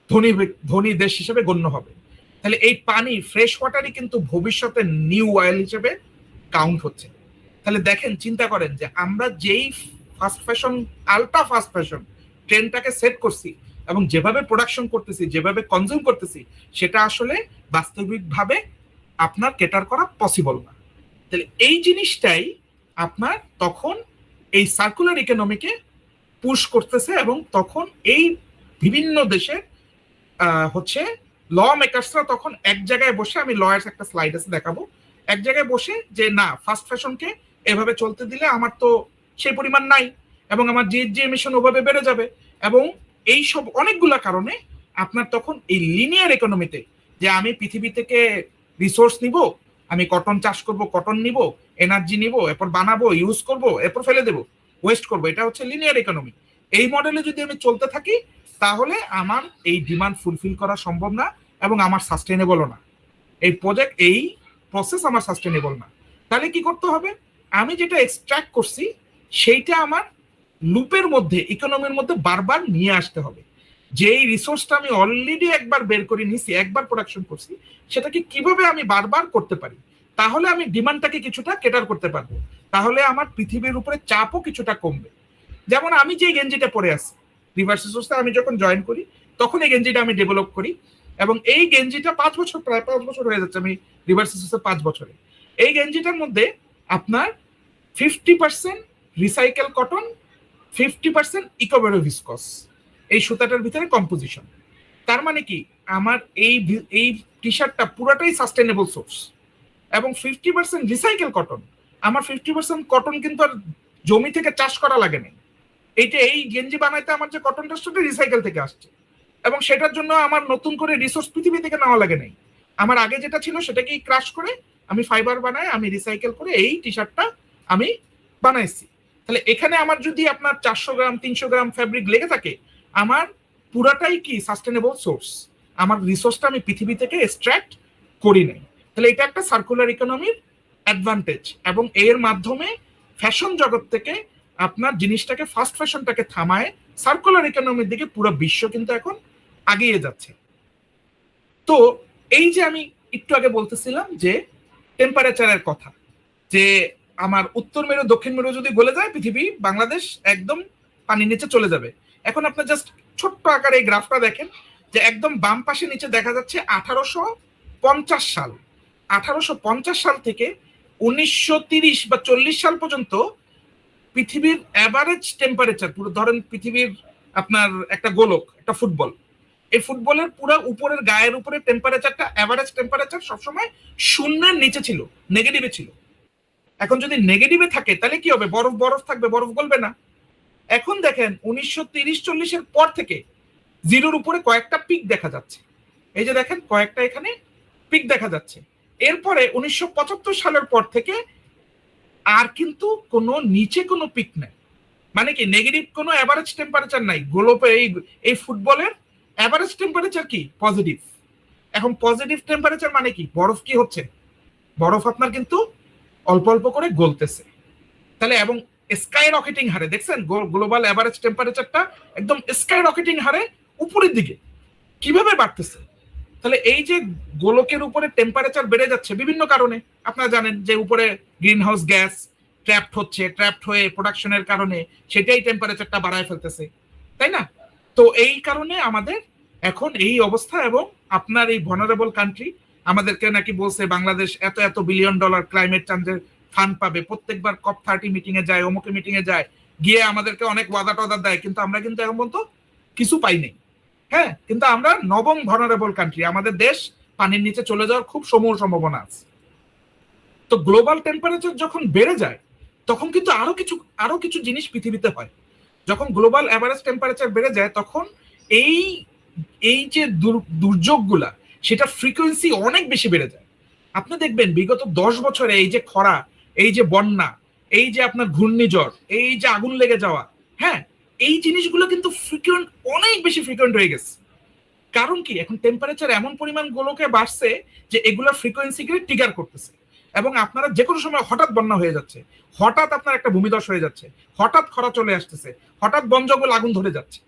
ধনী ধনী দেশ হিসেবে গণ্য হবে। তাহলে এই পানি, ফ্রেশ ওয়াটারই কিন্তু ভবিষ্যতে নিউ অয়েল হিসেবে কাউন্ট হচ্ছে। তাহলে দেখেন, চিন্তা করেন যে আমরা যেই fast fashion, ultra fast fashion ট্রেন্ডটাকে সেট করছি এবং যেভাবে প্রোডাকশন করতেছি, যেভাবে কনজিউম করতেছি, সেটা আসলে বাস্তবিকভাবে আপনার কেটার করা পসিবল না। তাহলে এই জিনিসটাই আপনার তখন এই সার্কুলার ইকোনমিকে পুশ করতেছে। এবং তখন এই বিভিন্ন দেশের হচ্ছে ল মেকার্সরা তখন এক জায়গায় বসে, আমি লয়ার্স একটা স্লাইড আছে দেখাবো, এক জায়গায় বসে যে না, ফাস্ট ফ্যাশনকে এভাবে চলতে দিলে আমার তো সেই পরিমাণ নাই, এবং আমার জিএইচজি এমিশন ওভাবে বেড়ে যাবে, এবং এই সব অনেকগুলা কারণে আপনার তখন এই লিনিয়ার ইকোনমিতে, যে আমি পৃথিবী থেকে রিসোর্স নিব, আমি কটন চাষ করব, কটন নিব, এনার্জি নিব, এরপর বানাবো, ইউজ করব, এরপর ফেলে দেবো, ওয়েস্ট করবো, এটা হচ্ছে লিনিয়ার ইকোনমি। এই মডেলে যদি আমি চলতে থাকি তাহলে আমার এই ডিমান্ড ফুলফিল করা সম্ভব না, এবং আমার সাস্টেনেবলও না। এই প্রজেক্ট, এই প্রসেস আমার সাস্টেনেবল না। তাহলে কি করতে হবে? আমি যেটা এক্সট্রাক্ট করছি সেইটা আমার লুপের মধ্যে, ইকোনমির মধ্যে বারবার নিয়ে আসতে হবে। যেই রিসোর্সটা আমি অলরেডি একবার বের করে নিছি, একবার প্রোডাকশন করছি, সেটাকে কিভাবে আমি বারবার করতে পারি, তাহলে আমি ডিমান্ডটাকে কিছুটা কেটার করতে পারবো, তাহলে আমার পৃথিবীর উপরে চাপও কিছুটা কমবে। যেমন আমি যে গেঞ্জিটা পরে আছি, রিভার্স রিসোর্সে আমি যখন জয়েন করি তখন এই গেঞ্জিটা আমি ডেভেলপ করি, এবং এই গেঞ্জিটা 5 বছর, প্রায় 5 বছর হয়ে যাচ্ছে আমি রিভার্স রিসোর্সে 5 বছরে। এই গেঞ্জিটার মধ্যে আপনার 50% রিসাইকেল কটন, 50% ইকোভেরো ভিসকস, এই সুতাটার ভিতরে কম্পোজিশন। তার মানে কি, আমার এই টি শার্টটা পুরাটাই সাস্টেনেবল সোর্স, এবং 50% রিসাইকেল কটন। আমার 50% কটন কিন্তু আর জমি থেকে চাষ করা লাগে না। এইটা, এই গেঞ্জি বানাইতে আমার যে কটনটা, সেটা রিসাইকেল থেকে আসছে, এবং সেটার জন্য আমার নতুন করে রিসোর্স পৃথিবী থেকে নেওয়া লাগে নাই। আমার আগে যেটা ছিল সেটাকেই ক্রাশ করে আমি ফাইবার বানাই, আমি রিসাইকেল করে এই টি শার্টটা আমি বানাইছি। তাহলে এখানে আমার যদি আপনার 400 গ্রাম 300 গ্রাম ফ্যাব্রিক লেগে থাকে, আমার পুরাটাই কি সাস্টেনেবল সোর্স, আমার রিসোর্সটা আমি পৃথিবী থেকে এক্সট্রাক্ট করি নাই। তাহলে এটা একটা সার্কুলার ইকোনমির অ্যাডভান্টেজ, এবং এর মাধ্যমে ফ্যাশন জগৎ থেকে আপনার জিনিসটাকে, ফাস্ট ফ্যাশনটাকে থামায় সার্কুলার ইকোনমির দিকে পুরো বিশ্ব কিন্তু এখন আগিয়ে যাচ্ছে। তো এই যে আমি একটু আগে বলতেছিলাম যে টেম্পারেচারের কথা, যে আমার উত্তর মেরু দক্ষিণ মেরু যদি গলে যায়, পৃথিবী, বাংলাদেশ একদম পানির নিচে চলে যাবে। এখন আপনার জাস্ট ছোট্ট আকারে এই গ্রাফটা দেখেন, যে একদম বাম পাশে নিচে দেখা যাচ্ছে 1850 সাল, 1850 সাল থেকে 1930 বা 40 সাল পর্যন্ত পৃথিবীর অ্যাভারেজ টেম্পারেচার, পুরো ধরেন পৃথিবীর আপনার একটা গোলক, একটা ফুটবল, এই ফুটবলের পুরো উপরের গায়ের উপরে টেম্পারেচারটা, অ্যাভারেজ টেম্পারেচার সবসময় শূন্যের নিচে ছিল, নেগেটিভে ছিল। এখন যদি নেগেটিভে থাকে তাহলে কি হবে? বরফ বরফ থাকবে, বরফ গলবে না। এখন দেখেন 1930-40-এর পর থেকে জিরোর উপরে কয়েকটা পিক দেখা যাচ্ছে। এই যে দেখেন কয়েকটা এখানে পিক দেখা যাচ্ছে। এরপরে 1975 সালের পর থেকে আর কিন্তু কোনো নিচে কোনো পিক নাই। মানে কি নেগেটিভ কোনো অ্যাভারেজ টেম্পারেচার নাই গ্লোবে। এই ফুটবলের অ্যাভারেজ টেম্পারেচার কি? পজিটিভ। এখন পজিটিভ টেম্পারেচার মানে কি? বরফ কি হচ্ছে? বরফ আপনার কিন্তু অল্প অল্প করে গলতেছে। তাহলে এবং স্কাই রকেটিং হারে দেখছেন গ্লোবাল অ্যাভারেজ টেম্পারেচারটা একদম স্কাই রকেটিং হারে উপরের দিকে কিভাবে বাড়তেছে। তাহলে এই যে গোলকের উপরে টেম্পারেচার বেড়ে যাচ্ছে বিভিন্ন কারণে, আপনারা জানেন যে উপরে গ্রিন হাউস গ্যাস ট্র্যাপড হচ্ছে, ট্র্যাপড হয়ে প্রোডাকশনের কারণে সেটাই টেম্পারেচারটা বাড়ায় ফেলতেছে, তাই না? তো এই কারণে আমাদের এখন এই অবস্থা। এবং আপনার এই ভালনারেবল কান্ট্রি আমাদেরকে নাকি বলছে বাংলাদেশ এত এত বিলিয়ন ডলার ক্লাইমেট চেঞ্জের ফান্ড পাবে, প্রত্যেকবার COP30 মিটিং এ যায়, অমুকে মিটিং এ যায়, গিয়ে আমাদেরকে অনেক ওয়াদা টদা দেয়, কিন্তু আমরা কিন্তু এখন পর্যন্ত কিছু পাইনি। হ্যাঁ, কিন্তু আমরা নবম ভালনারেবল কান্ট্রি, আমাদের দেশ পানির নিচে চলে যাওয়ার খুব সমূহ সম্ভাবনা আছে। তো গ্লোবাল টেম্পারেচার যখন বেড়ে যায় তখন কিন্তু আরো কিছু জিনিস পৃথিবীতে হয়। যখন গ্লোবাল অ্যাভারেজ টেম্পারেচার বেড়ে যায় তখন এই এই যে দুর্যোগগুলা, সেটা ফ্রিকোয়েন্সি অনেক বেশি বেড়ে যায়। আপনি দেখবেন বিগত 10 বছরে এই যে খরা, এই যে বন্যা, এই যে আপনার ঘূর্ণিঝড়, এই যে আগুন লেগে যাওয়া, হ্যাঁ, এই জিনিসগুলো কিন্তু ফ্রিকুয়েন্ট, অনেক বেশি ফ্রিকুয়েন্ট হয়ে গেছে। কারণ কি? এখন টেম্পারেচার এমন পরিমাণ গোলকে বাড়ছে যে এগুলোর ফ্রিকোয়েন্সিকে ট্রিগার করতেছে। এবং আপনারা যে কোনো সময় হঠাৎ বন্যা হয়ে যাচ্ছে, হঠাৎ আপনার একটা ভূমিধস হয়ে যাচ্ছে, হঠাৎ খরা চলে আসতেছে, হঠাৎ বন জঙ্গল আগুন ধরে যাচ্ছে।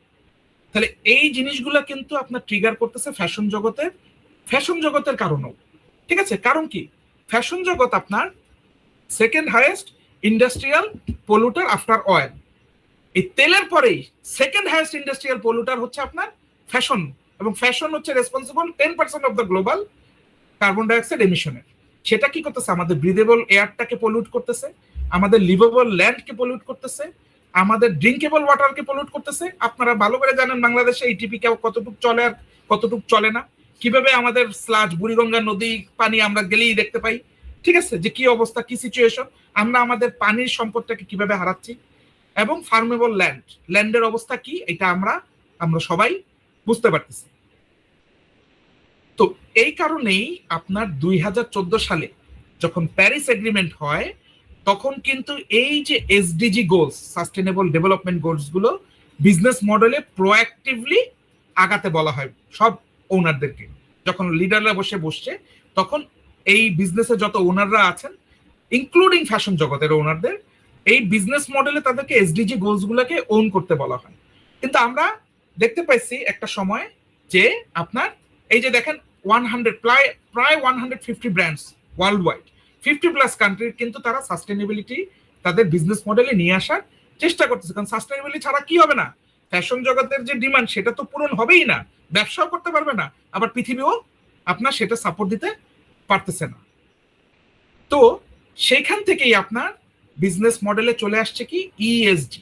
তাহলে এই জিনিসগুলো কিন্তু আপনার ট্রিগার করতেছে ফ্যাশন জগতের কারণেও। ঠিক আছে? কারণ কি? ফ্যাশন জগৎ আপনার second highest industrial polluter after oil. এই তেলের পরেই সেকেন্ড হাইয়েস্ট ইন্ডাস্ট্রিয়াল পলিউটার হচ্ছে আপনার ফ্যাশন। এবং ফ্যাশন হচ্ছে responsible 10% of the global carbon dioxide এমিশনের। সেটা কি করতেছে? আমাদের ব্রিদেবল এয়ারটাকে পলিউট করতেছে, আমাদের লিভেবল ল্যান্ডকে পলিউট করতেছে, আমাদের ড্রিঙ্কেবল ওয়াটারকে পলিউট করতেছে। আপনারা ভালো করে জানেন বাংলাদেশে এইটিপি কতটুকু চলে আর কতটুকু চলে না, কিভাবে আমাদের স্লাজ বুড়িগঙ্গা নদী পানি আমরা গেলেই দেখতে পাই। ঠিক আছে, যে কি অবস্থা, কি সিচুয়েশন, আমরা আমাদের পানির সম্পদটাকে কিভাবে হারাচ্ছি। এবং ফার্মেবল ল্যান্ডের অবস্থা কি, এটা আমরা সবাই বুঝতে পারতেছি। তো এই কারণেই আপনার 2014 সালে যখন প্যারিস এগ্রিমেন্ট হয় তখন কিন্তু এই যে SDG goals, sustainable development goals গুলো বিজনেস মডেলে প্রোঅ্যাক্টিভলি আগাতে বলা হয় সব ওনারদেরকে। যখন লিডাররা বসছে তখন এই বিজনেসে যত ওনাররা আছেন, ইনক্লুডিং ফ্যাশন জগতের ওনারদের, এই বিজনেস মডেলে তাদেরকে এসডিজি গোলস গুলোকে ওন করতে বলা হয়। কিন্তু আমরা দেখতে পাইছি একটা সময় যে আপনার এই যে দেখেন প্রায় 150 ব্র্যান্ডস ওয়ার্ল্ড ওয়াইড 50+ কান্ট্রির কিন্তু তারা সাস্টেনেবিলিটি তাদের বিজনেস মডেলে নিয়ে আসার চেষ্টা করতেছে। কারণ সাস্টেনেবিলিটি ছাড়া কি হবে না, ফ্যাশন জগতের যে ডিমান্ড সেটা তো পূরণ হবেই না, ব্যবসাও করতে পারবে না, আবার পৃথিবীও আপনার সেটা সাপোর্ট দিতে পারতেছে না। তো সেইখান থেকেই আপনার বিজনেস মডেলে চলে আসছে কি ইএসজি,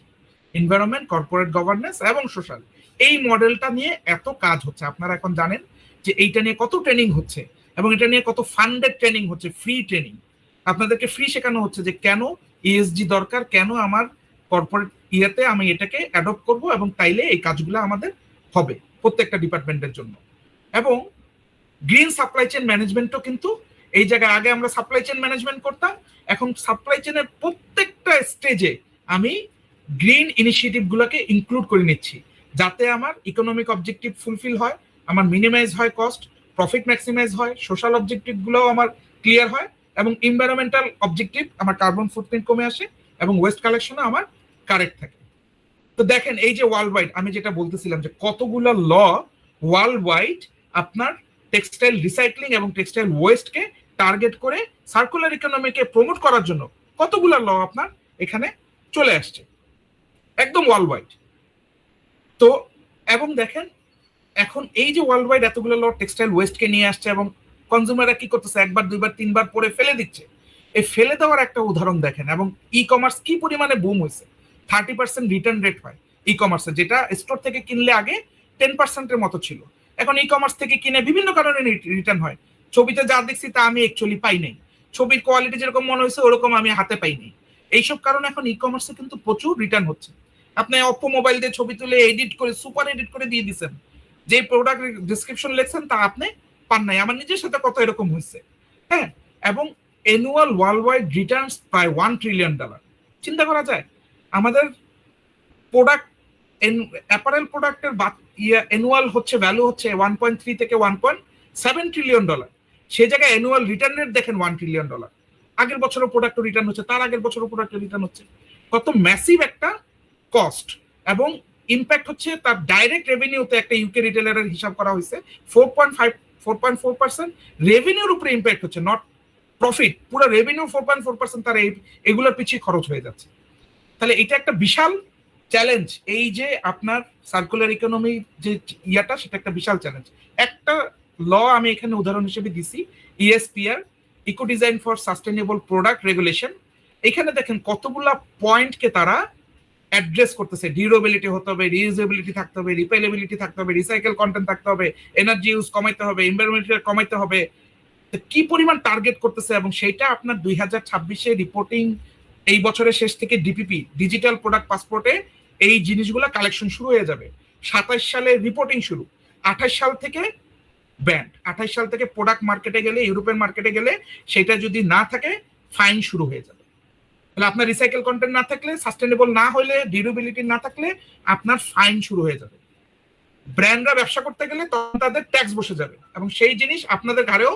এনভায়রনমেন্ট, কর্পোরেট গভর্নেন্স এবং সোশ্যাল। এই মডেলটা নিয়ে এত কাজ হচ্ছে। আপনারা এখন জানেন যে এইটা নিয়ে কত ট্রেনিং হচ্ছে এবং এটা নিয়ে কত ফান্ডেড ট্রেনিং হচ্ছে, ফ্রি ট্রেনিং। আপনাদেরকে ফ্রি শেখানো হচ্ছে যে কেন ইএসজি দরকার, কেন আমার কর্পোরেট ইয়েতে আমি এটাকে অ্যাডপ্ট করব, এবং তাইলে এই কাজগুলো আমাদের হবে প্রত্যেকটা ডিপার্টমেন্টের জন্য। এবং গ্রিন সাপ্লাই চেইন ম্যানেজমেন্টও কিন্তু এই জায়গায়, আগে আমরা সাপ্লাই চেইন ম্যানেজমেন্ট করতাম, এখন সাপ্লাই চেইনের প্রত্যেকটা স্টেজে আমি গ্রিন ইনিশিয়েটিভ গুলোকে ইনক্লুড করে নিচ্ছি, যাতে আমার ইকোনমিক অবজেক্টিভ ফুলফিল হয়, আমার মিনিমাইজ হয় কস্ট, প্রফিট ম্যাক্সিমাইজ হয়, সোশ্যাল অবজেক্টিভ গুলোও আমার ক্লিয়ার হয়, এবং এনভায়রনমেন্টাল অবজেক্টিভ, আমার কার্বন ফুটপ্রিন্ট কমে আসে, এবং ওয়েস্ট কালেকশনও আমার কারেক্ট থাকে। তো দেখেন এই যে ওয়ার্ল্ড ওয়াইড আমি যেটা বলতেছিলাম যে কতগুলো ল ওয়ার্ল্ড ওয়াইড আপনার টেক্সটাইল রিসাইক্লিং এবং টেক্সটাইল ওয়েস্টকে টার্গেট করে সার্কুলার ইকোনমিকে প্রমোট করার জন্য কতগুলো ল আপনার এখানে চলে আসছে একদম ওয়ার্ল্ড ওয়াইড। তো এবং দেখেন এখন এই যে ওয়ার্ল্ড ওয়াইড এতগুলো ল টেক্সটাইল ওয়েস্টকে নিয়ে আসছে, এবং কনজিউমাররা কি করতেছে, একবার দুইবার তিনবার পরে ফেলে দিচ্ছে। এই ফেলে দেওয়ার একটা উদাহরণ দেখেন, এবং ই কমার্স কি পরিমাণে বুম হয়েছে। 30% রিটার্ন রেট হয় ই কমার্সে, যেটা স্টোর থেকে কিনলে আগে 10%-এর মতো ছিল, এখন ই কমার্স থেকে কিনে বিভিন্ন কারণে রিটার্ন হয়। ছবিতে যা দেখছি তা আমি অ্যাকচুয়ালি পাই নাই, ছবির কোয়ালিটি যেরকম মনে হয়েছে ওরকম আমি হাতে পাইনি। এইসব কারণে এখন ই কমার্সে কিন্তু প্রচুর রিটার্ন হচ্ছে। আপনি অপ্পো মোবাইল দিয়ে ছবি তুলে এডিট করে সুপার এডিট করে দিয়ে দিচ্ছেন, যে প্রোডাক্ট ডিসক্রিপশন লেখছেন তা আপনি পান নাই। আমার নিজের সাথে কত এরকম হয়েছে। হ্যাঁ, এবং অ্যানুয়াল ওয়ার্ল্ড ওয়াইড রিটার্নস প্রায় $1 ট্রিলিয়ন। চিন্তা করা যায় আমাদের প্রোডাক্ট, অ্যাপারেল প্রোডাক্টের অ্যানুয়াল হচ্ছে ভ্যালু হচ্ছে 1.3 থেকে 1.7 ট্রিলিয়ন ডলার, সে জায়গায় অ্যানুয়াল রিটার্ন রেট দেখেন $1 ট্রিলিয়ন। আগের বছরও প্রোডাক্ট রিটার্ন হচ্ছে, তার আগের বছরও প্রোডাক্ট রিটার্ন হচ্ছে। কত ম্যাসিভ একটা কস্ট, এবং ইম্প্যাক্ট হচ্ছে তার ডাইরেক্ট রেভিনিউতে। একটা ইউকে রিটেলারের হিসাব করা হয়েছে 4.4% রেভিনিউর উপরে ইম্প্যাক্ট হচ্ছে, নট প্রফিট। পুরো রেভিনিউ 4.4% তার এগুলোর পিছিয়ে খরচ হয়ে যাচ্ছে। তাহলে এটা একটা বিশাল চ্যালেঞ্জ। এই যে আপনার সার্কুলার ইকোনমি যে ইয়াটা, সেটা একটা বিশাল চ্যালেঞ্জ। একটা ল আমি এখানে উদাহরণ হিসেবে দিছি, ESPR, eco design for sustainable product regulation. এখানে দেখেন কতগুলা পয়েন্টকে তারা অ্যাড্রেস করতেছে। ডিউরেবিলিটি হতে হবে, রিউজেবিলিটি থাকতে হবে, রিপেলেবিলিটি থাকতে হবে, রিসাইকেল কন্টেন্ট থাকতে হবে, এনার্জি ইউজ কমাইতে হবে, এনভায়রনমেন্টাল কমাইতে হবে। কি পরিমাণ টার্গেট করতেছে, এবং সেইটা আপনার 2026-এ রিপোর্টিং, এই বছরের শেষ থেকে ডিপিপি ডিজিটাল প্রোডাক্ট পাসপোর্টে এই জিনিসগুলো কালেকশন শুরু হয়ে যাবে। 27 সালে রিপোর্টিং শুরু, 28 সাল থেকে ব্যান্ড, 28 সাল থেকে প্রোডাক্ট মার্কেটে গেলে, ইউরোপের মার্কেটে গেলে সেটা যদি না থাকে ফাইন শুরু হয়ে যাবে। তাহলে আপনার রিসাইকেল কন্টেন্ট না থাকলে, সাস্টেনেবল না হলে, ডিউরেবিলিটি না থাকলে আপনার ফাইন শুরু হয়ে যাবে। ব্র্যান্ডরা ব্যবসা করতে গেলে তখন তাদের ট্যাক্স বসে যাবে, এবং সেই জিনিস আপনাদের ঘাড়েও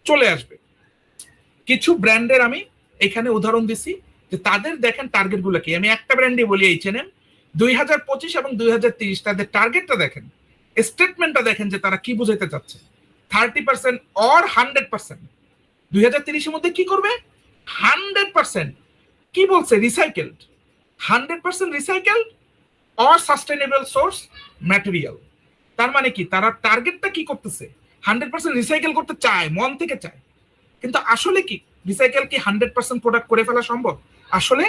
চলে আসবে। কিছু ব্র্যান্ডের আমি এখানে উদাহরণ দিছি যে তাদের দেখেন টার্গেট গুলো কি। আমি একটা ব্র্যান্ডই বলি, H&M। 2025 এবং 2030 তাদের টার্গেটটা দেখেন, স্টেটমেন্টটা দেখেন যে তারা কি বুঝাইতে চাচ্ছে। 30% অর 100%। 2030-এর মধ্যে কি করবে? 100%। কি বলছে? Recycled, 100% recycled or sustainable source material. তার মানে কি, তারা টার্গেটটা কি করতেছে? 100% রিসাইকেল করতে চায়, মন থেকে চায়। কিন্তু আসলে কি রিসাইকেল কি 100% প্রোডাক্ট করে ফেলা সম্ভব? আসলে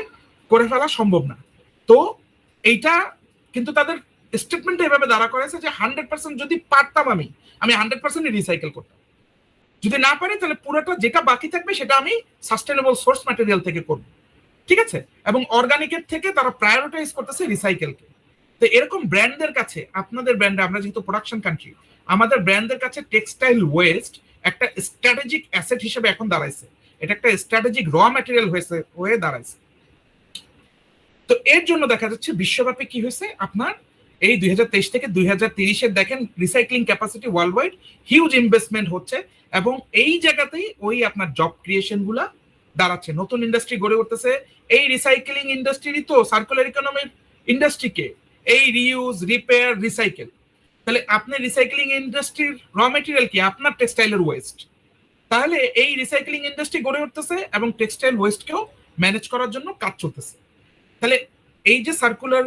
করে ফেলা সম্ভব না। তো এইটা কিন্তু তাদের স্টেটমেন্টে এভাবে দাঁড়া করেছে যে 100% যদি পারতাম আমি 100% রিসাইকেল করতাম, যদি না পারি তাহলে পুরোটা যেটা বাকি থাকবে সেটা আমি সাস্টেনেবল সোর্স ম্যাটেরিয়াল থেকে করব। ঠিক আছে? এবং অর্গানিকের থেকে তারা প্রায়োরিটাইজ করতেছে রিসাইকেলকে। তো এরকম ব্র্যান্ডদের কাছে, আপনাদের ব্র্যান্ডে, আমরা যেহেতু প্রোডাকশন কান্ট্রি, আমাদের ব্র্যান্ডদের কাছে টেক্সটাইল ওয়েস্ট একটা স্ট্র্যাটেজিক অ্যাসেট হিসেবে এখন দাঁড়াইছে। এটা একটা স্ট্র্যাটেজিক র ম্যাটেরিয়াল হয়ে দাঁড়াইছে। তো এর জন্য দেখা যাচ্ছে বিশ্বব্যাপী কি হয়েছে, আপনার এই 2023 থেকে 2030-এর দেখেন recycling capacity world wide huge investment হচ্ছে, এবং এই জায়গাতেই ওই আপনার জব ক্রিয়েশন গুলা দাঁড়াচ্ছে। নতুন ইন্ডাস্ট্রি গড়ে উঠতেছে। এই রিসাইক্লিং ইন্ডাস্ট্রি তো সার্কুলার ইকোনমির ইন্ডাস্ট্রিকে, এই রিউজ, রিপেয়ার, রিসাইকেল। তাহলে আপনি রিসাইক্লিং ইন্ডাস্ট্রির র মেটেরিয়াল কি? আপনার টেক্সটাইলের ওয়েস্ট। তাহলে এই রিসাইক্লিং ইন্ডাস্ট্রি গড়ে উঠতেছে এবং টেক্সটাইল ওয়েস্টকেও ম্যানেজ করার জন্য কাজ চলতেছে। তাহলে এই যে সার্কুলার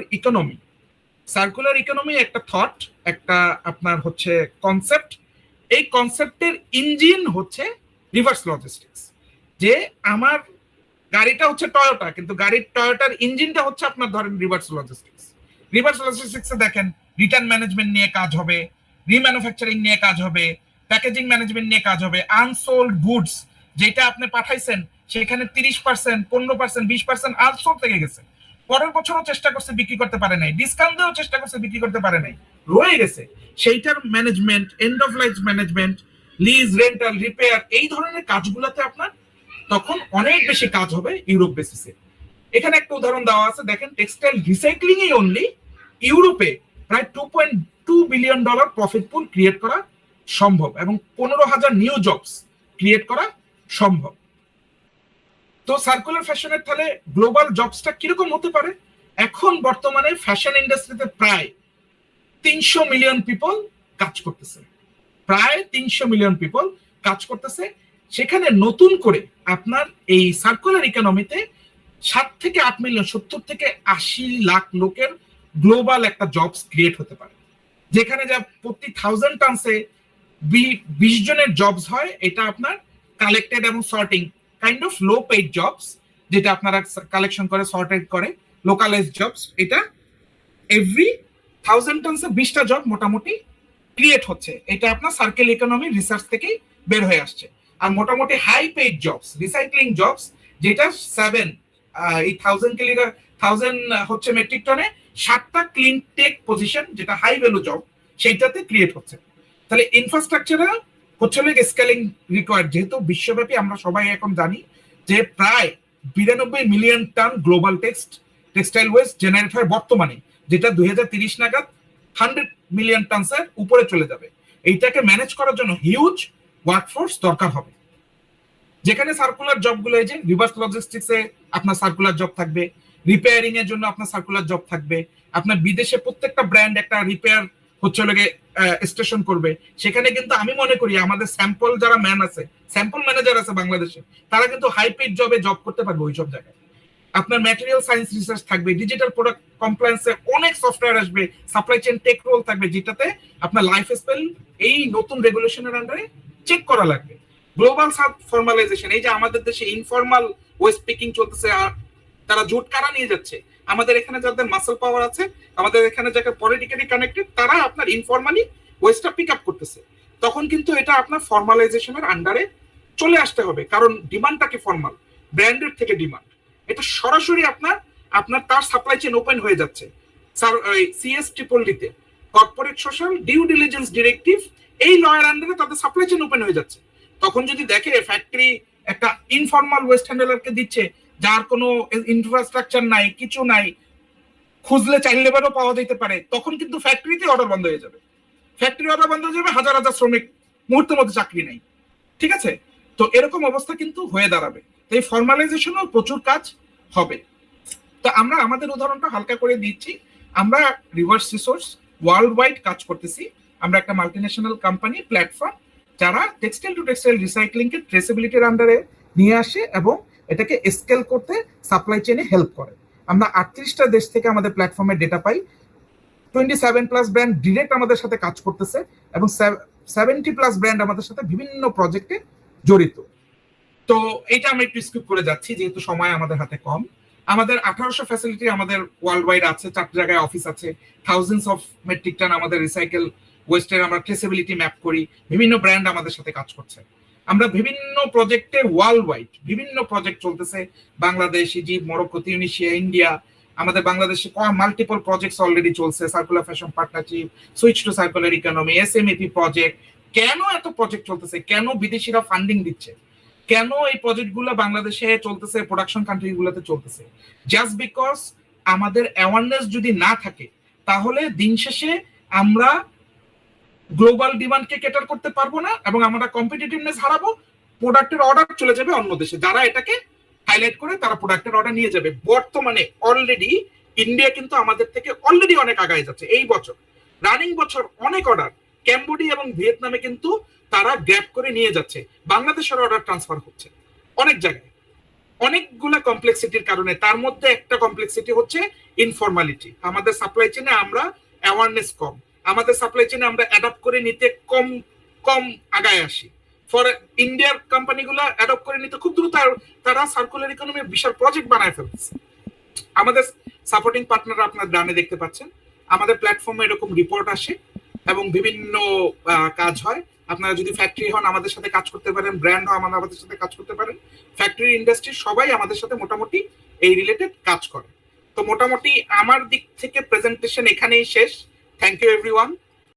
ইকোনমি একটা থট, একটা আপনার হচ্ছে কনসেপ্ট। এই কনসেপ্টের ইঞ্জিন হচ্ছে রিভার্স লজিস্টিক্স। যে আমার গাড়িটা হচ্ছে টয়োটা, কিন্তু গাড়ির টয়োটার ইঞ্জিনটা হচ্ছে আপনার ধরেন রিভার্স লজিস্টিক্স। রিভার্স লজিস্টিক্সে দেখেন রিটার্ন ম্যানেজমেন্ট নিয়ে কাজ হবে, রিম্যানুফ্যাকচারিং নিয়ে কাজ হবে, প্যাকেজিং ম্যানেজমেন্ট নিয়ে কাজ হবে। আনসোল্ড গুডস যেটা আপনি পাঠাইছেন সেখানে 30%, 15%, 20% আনসোল্ড থেকে গেছে, পরের বছরও চেষ্টা করছে বিক্রি করতে পারে নাই, ডিসকাউন্ট দিয়েও চেষ্টা করছে বিক্রি করতে পারে নাই, রয়ে গেছে। সেইটার management, end of life management, lease, rental, repair, এই ধরনের কাজগুলোতে আপনার তখন অনেক বেশি কাজ হবে ইউরোপ বেসিসে। এখানে একটা উদাহরণ দেওয়া আছে, দেখেন টেক্সটাইল রিসাইক্লিং এ অনলি ইউরোপে প্রায় $2.2 বিলিয়ন প্রফিট পুল ক্রিয়েট করা সম্ভব, এবং 15,000 নিউ জবস ক্রিয়েট করা সম্ভব। তো সার্কুলার ফ্যাশনের তাহলে গ্লোবাল জবসটা কিরকম হতে পারে? এখন বর্তমানে ফ্যাশন ইন্ডাস্ট্রিতে প্রায় 300 মিলিয়ন পিপল কাজ করতেছে, প্রায় 300 মিলিয়ন পিপল কাজ করতেছে। সেখানে নতুন করে আপনার এই সার্কুলার ইকোনমিতে 7 থেকে 8 মিলিয়ন, 70 থেকে 80 লাখ লোকের গ্লোবাল একটা জবস ক্রিয়েট হতে পারে, যেখানে যা প্রতি 1000 টানসে 20 জনের জবস হয়। এটা আপনার কালেক্টেড এবং sorting, kind of low paid jobs, যেটা আপনারা কালেকশন করে সর্টেড করে লোকালাইজ জবস। এটা এভরি 1000 টনসে 20টা জব মোটামুটি ক্রিয়েট হচ্ছে। এটা আপনার সার্কেল ইকোনমি রিসার্চ থেকেই বের হয়ে আসছে। আর মোটামুটি high paid jobs, recycling jobs, যেটা 7 এই 1000 হচ্ছে মেট্রিক টনে 7টা ক্লিন টেক পজিশন, যেটা হাই ভ্যালু জব, সেইটাতে ক্রিয়েট হচ্ছে। তাহলে ইনফ্রাস্ট্রাকচারে হচ্ছে স্কেলিং রিকোয়ার্ড, যেহেতু বিশ্বব্যাপী আমরা সবাই এখন জানি যে প্রায় 92 million ton global textile waste generate হয় বর্তমানে, যেটা 2030 নাগাদ 100 মিলিয়ন টনসের উপরে চলে যাবে। এইটাকে ম্যানেজ করার জন্য হিউজ ওয়ার্কফোর্স দরকার হবে, যেখানে সার্কুলার জবগুলো, এই যে রিভার্স লজিস্টিক্সে আপনার সার্কুলার জব থাকবে, রিপেয়ারিং এর জন্য আপনার সার্কুলার জব থাকবে, আপনার বিদেশে প্রত্যেকটা ব্র্যান্ড একটা রিপেয়ার হচ্ছে স্টেশন করবে। সেখানে কিন্তু আমি মনে করি আমাদের স্যাম্পল যারা ম্যান আছে, স্যাম্পল ম্যানেজার আছে বাংলাদেশে, তারা কিন্তু হাই পেইড জবে জব করতে পারবে ওই সব জায়গায়। আপনার ম্যাটেরিয়াল সায়েন্স রিসার্চ থাকবে, ডিজিটাল প্রোডাক্ট কমপ্লায়েন্সে অনেক সফটওয়্যার আসবে, সাপ্লাই চেইন টেক রোল থাকবে, যেটাতে আপনার লাইফ স্পেল এই নতুন রেগুলেশনের আন্ডারে চেক করা লাগবে। গ্লোবাল সাউথ ফর্মালাইজেশন, এই যে আমাদের দেশে ইনফর্মাল ওয়েস্ট পিকিং চলতেছে, তারা জোট কারা নিয়ে যাচ্ছে। আমাদের এখানে যাদের মাসল পাওয়ার আছে, আমাদের এখানে যারা পলিটিক্যালি কানেক্টেড, তারা আপনার ইনফর্মালি ওয়েস্টটা পিক আপ করতেছে। তখন কিন্তু এটা আপনার ফর্মালাইজেশনের আন্ডারে চলে আসতে হবে, কারণ ডিমান্ডটাকে ফর্মাল, ব্র্যান্ডের থেকে ডিমান্ড, এটা সরাসরি আপনার তার সাপ্লাই চেইন ওপেন হয়ে যাচ্ছে। স্যার সিএস ট্রিপলডিতে corporate social due diligence directive, এই লয়ের আন্ডারে তাদের সাপ্লাই চেইন ওপেন হয়ে যাচ্ছে। তখন যদি দেখে ফ্যাক্টরি একটা ইনফর্মাল ওয়েস্ট হ্যান্ডলারকে দিচ্ছে, যার কোনো ইনফ্রাস্ট্রাকচার নাই, কিছু নাই, খুঁজলে চাইল্ড লেবারও পাওয়া যেতে পারে, তখন কিন্তু ফ্যাক্টরিতে অর্ডার বন্ধ হয়ে যাবে। ফ্যাক্টরি অর্ডার বন্ধ হয়ে যাবে, হাজার হাজার শ্রমিক মুহূর্তের মধ্যে চাকরি নেই। ঠিক আছে, তো এরকম অবস্থা কিন্তু হয়ে দাঁড়াবে। এই ফর্মালাইজেশনও প্রচুর কাজ হবে। তো আমরা আমাদের উদাহরণটা হালকা করে দিচ্ছি। আমরা রিভার্স রিসোর্স ওয়ার্ল্ড ওয়াইড কাজ করতেছি। আমরা একটা মাল্টিন্যাশনাল কোম্পানি প্ল্যাটফর্ম, যারা টেক্সটাইল টু টেক্সটাইল রিসাইক্লিং কে ট্রেসেবিলিটির আন্ডারে নিয়ে আসে এবং এটাকে স্কেল করতে সাপ্লাই চেইনে হেল্প করে। আমরা 38টা দেশ থেকে আমাদের প্ল্যাটফর্মে ডেটা পাই। 27+ ব্র্যান্ড ডিরেক্ট আমাদের সাথে কাজ করতেছে এবং 70+ ব্র্যান্ড আমাদের সাথে বিভিন্ন প্রজেক্টে জড়িত। তো এটা আমরা একটু স্কিপ করে যাচ্ছি যেহেতু সময় আমাদের হাতে কম। আমাদের 1800 ফ্যাসিলিটি আমাদের ওয়ার্ল্ড ওয়াইড আছে, 4 জায়গায় অফিস আছে, থাউজেন্ডস অফ মেট্রিক টন আমাদের রিসাইকেল ওয়েস্টের আমরা ট্রেসেবিলিটি ম্যাপ করি। বিভিন্ন ব্র্যান্ড আমাদের সাথে কাজ করছে। আমরা বিভিন্ন প্রজেক্টে ওয়ার্ল্ড ওয়াইড বিভিন্ন প্রজেক্ট চলতেছে, Bangladesh, Egypt, Morocco, Tunisia, India. আমাদের বাংলাদেশে মাল্টিপল প্রজেক্টস অলরেডি চলছে, circular fashion partnership, switch to circular economy, SMEP project. কেন এত প্রজেক্ট চলতেছে, কেন বিদেশিরা ফান্ডিং দিচ্ছে, কেন এই প্রজেক্টগুলো বাংলাদেশে চলতেছে, প্রোডাকশন কান্ট্রিগুলোতে চলতেছে? জাস্ট বিকজ আমাদের অ্যাওয়ারনেস যদি না থাকে, তাহলে দিন শেষে আমরা গ্লোবাল ডিমান্ডকে ক্যাটার করতে পারবো না এবং আমরা কম্পিটিটিভনেস হারাবো। প্রোডাক্টের অর্ডার চলে যাবে অন্য দেশে, যারা এটাকে হাইলাইট করে তারা প্রোডাক্টের অর্ডার নিয়ে যাবে। বর্তমানে অলরেডি ইন্ডিয়া কিন্তু আমাদের থেকে অলরেডি অনেক আগায় যাচ্ছে। এই বছর রানিং বছর অনেক অর্ডার ক্যাম্বোডিয়া এবং ভিয়েতনামে কিন্তু তারা গ্র্যাব করে নিয়ে যাচ্ছে। বাংলাদেশের অর্ডার ট্রান্সফার হচ্ছে অনেক জায়গায়, অনেকগুলা কমপ্লেক্সিটির কারণে। তার মধ্যে একটা কমপ্লেক্সিটি হচ্ছে ইনফরমালিটি। আমাদের সাপ্লাই চেইনে আমরা অ্যাওয়ারনেস কম, আমাদের সাপ্লাই চেইনে আমরা অ্যাডপ্ট করে নিতে কম আগায় আসি। ফর ইন্ডিয়ার কোম্পানিগুলো অ্যাডপ্ট করে নিতে খুব দ্রুত, তারা সার্কুলার ইকোনমি বিশাল প্রজেক্ট বানায় ফেলছে। আমাদের সাপোর্টিং পার্টনার আপনার ডানে দেখতে পাচ্ছেন, আমাদের প্ল্যাটফর্মে এরকম রিপোর্ট আসে এবং বিভিন্ন কাজ হয়। আপনারা যদি ফ্যাক্টরি হন আমাদের সাথে কাজ করতে পারেন, ব্র্যান্ড হন আমাদের সাথে কাজ করতে পারেন। ফ্যাক্টরি ইন্ডাস্ট্রি সবাই আমাদের সাথে মোটামুটি এই রিলেটেড কাজ করে। তো মোটামুটি আমার দিক থেকে প্রেজেন্টেশন এখানেই শেষ। Thank you everyone.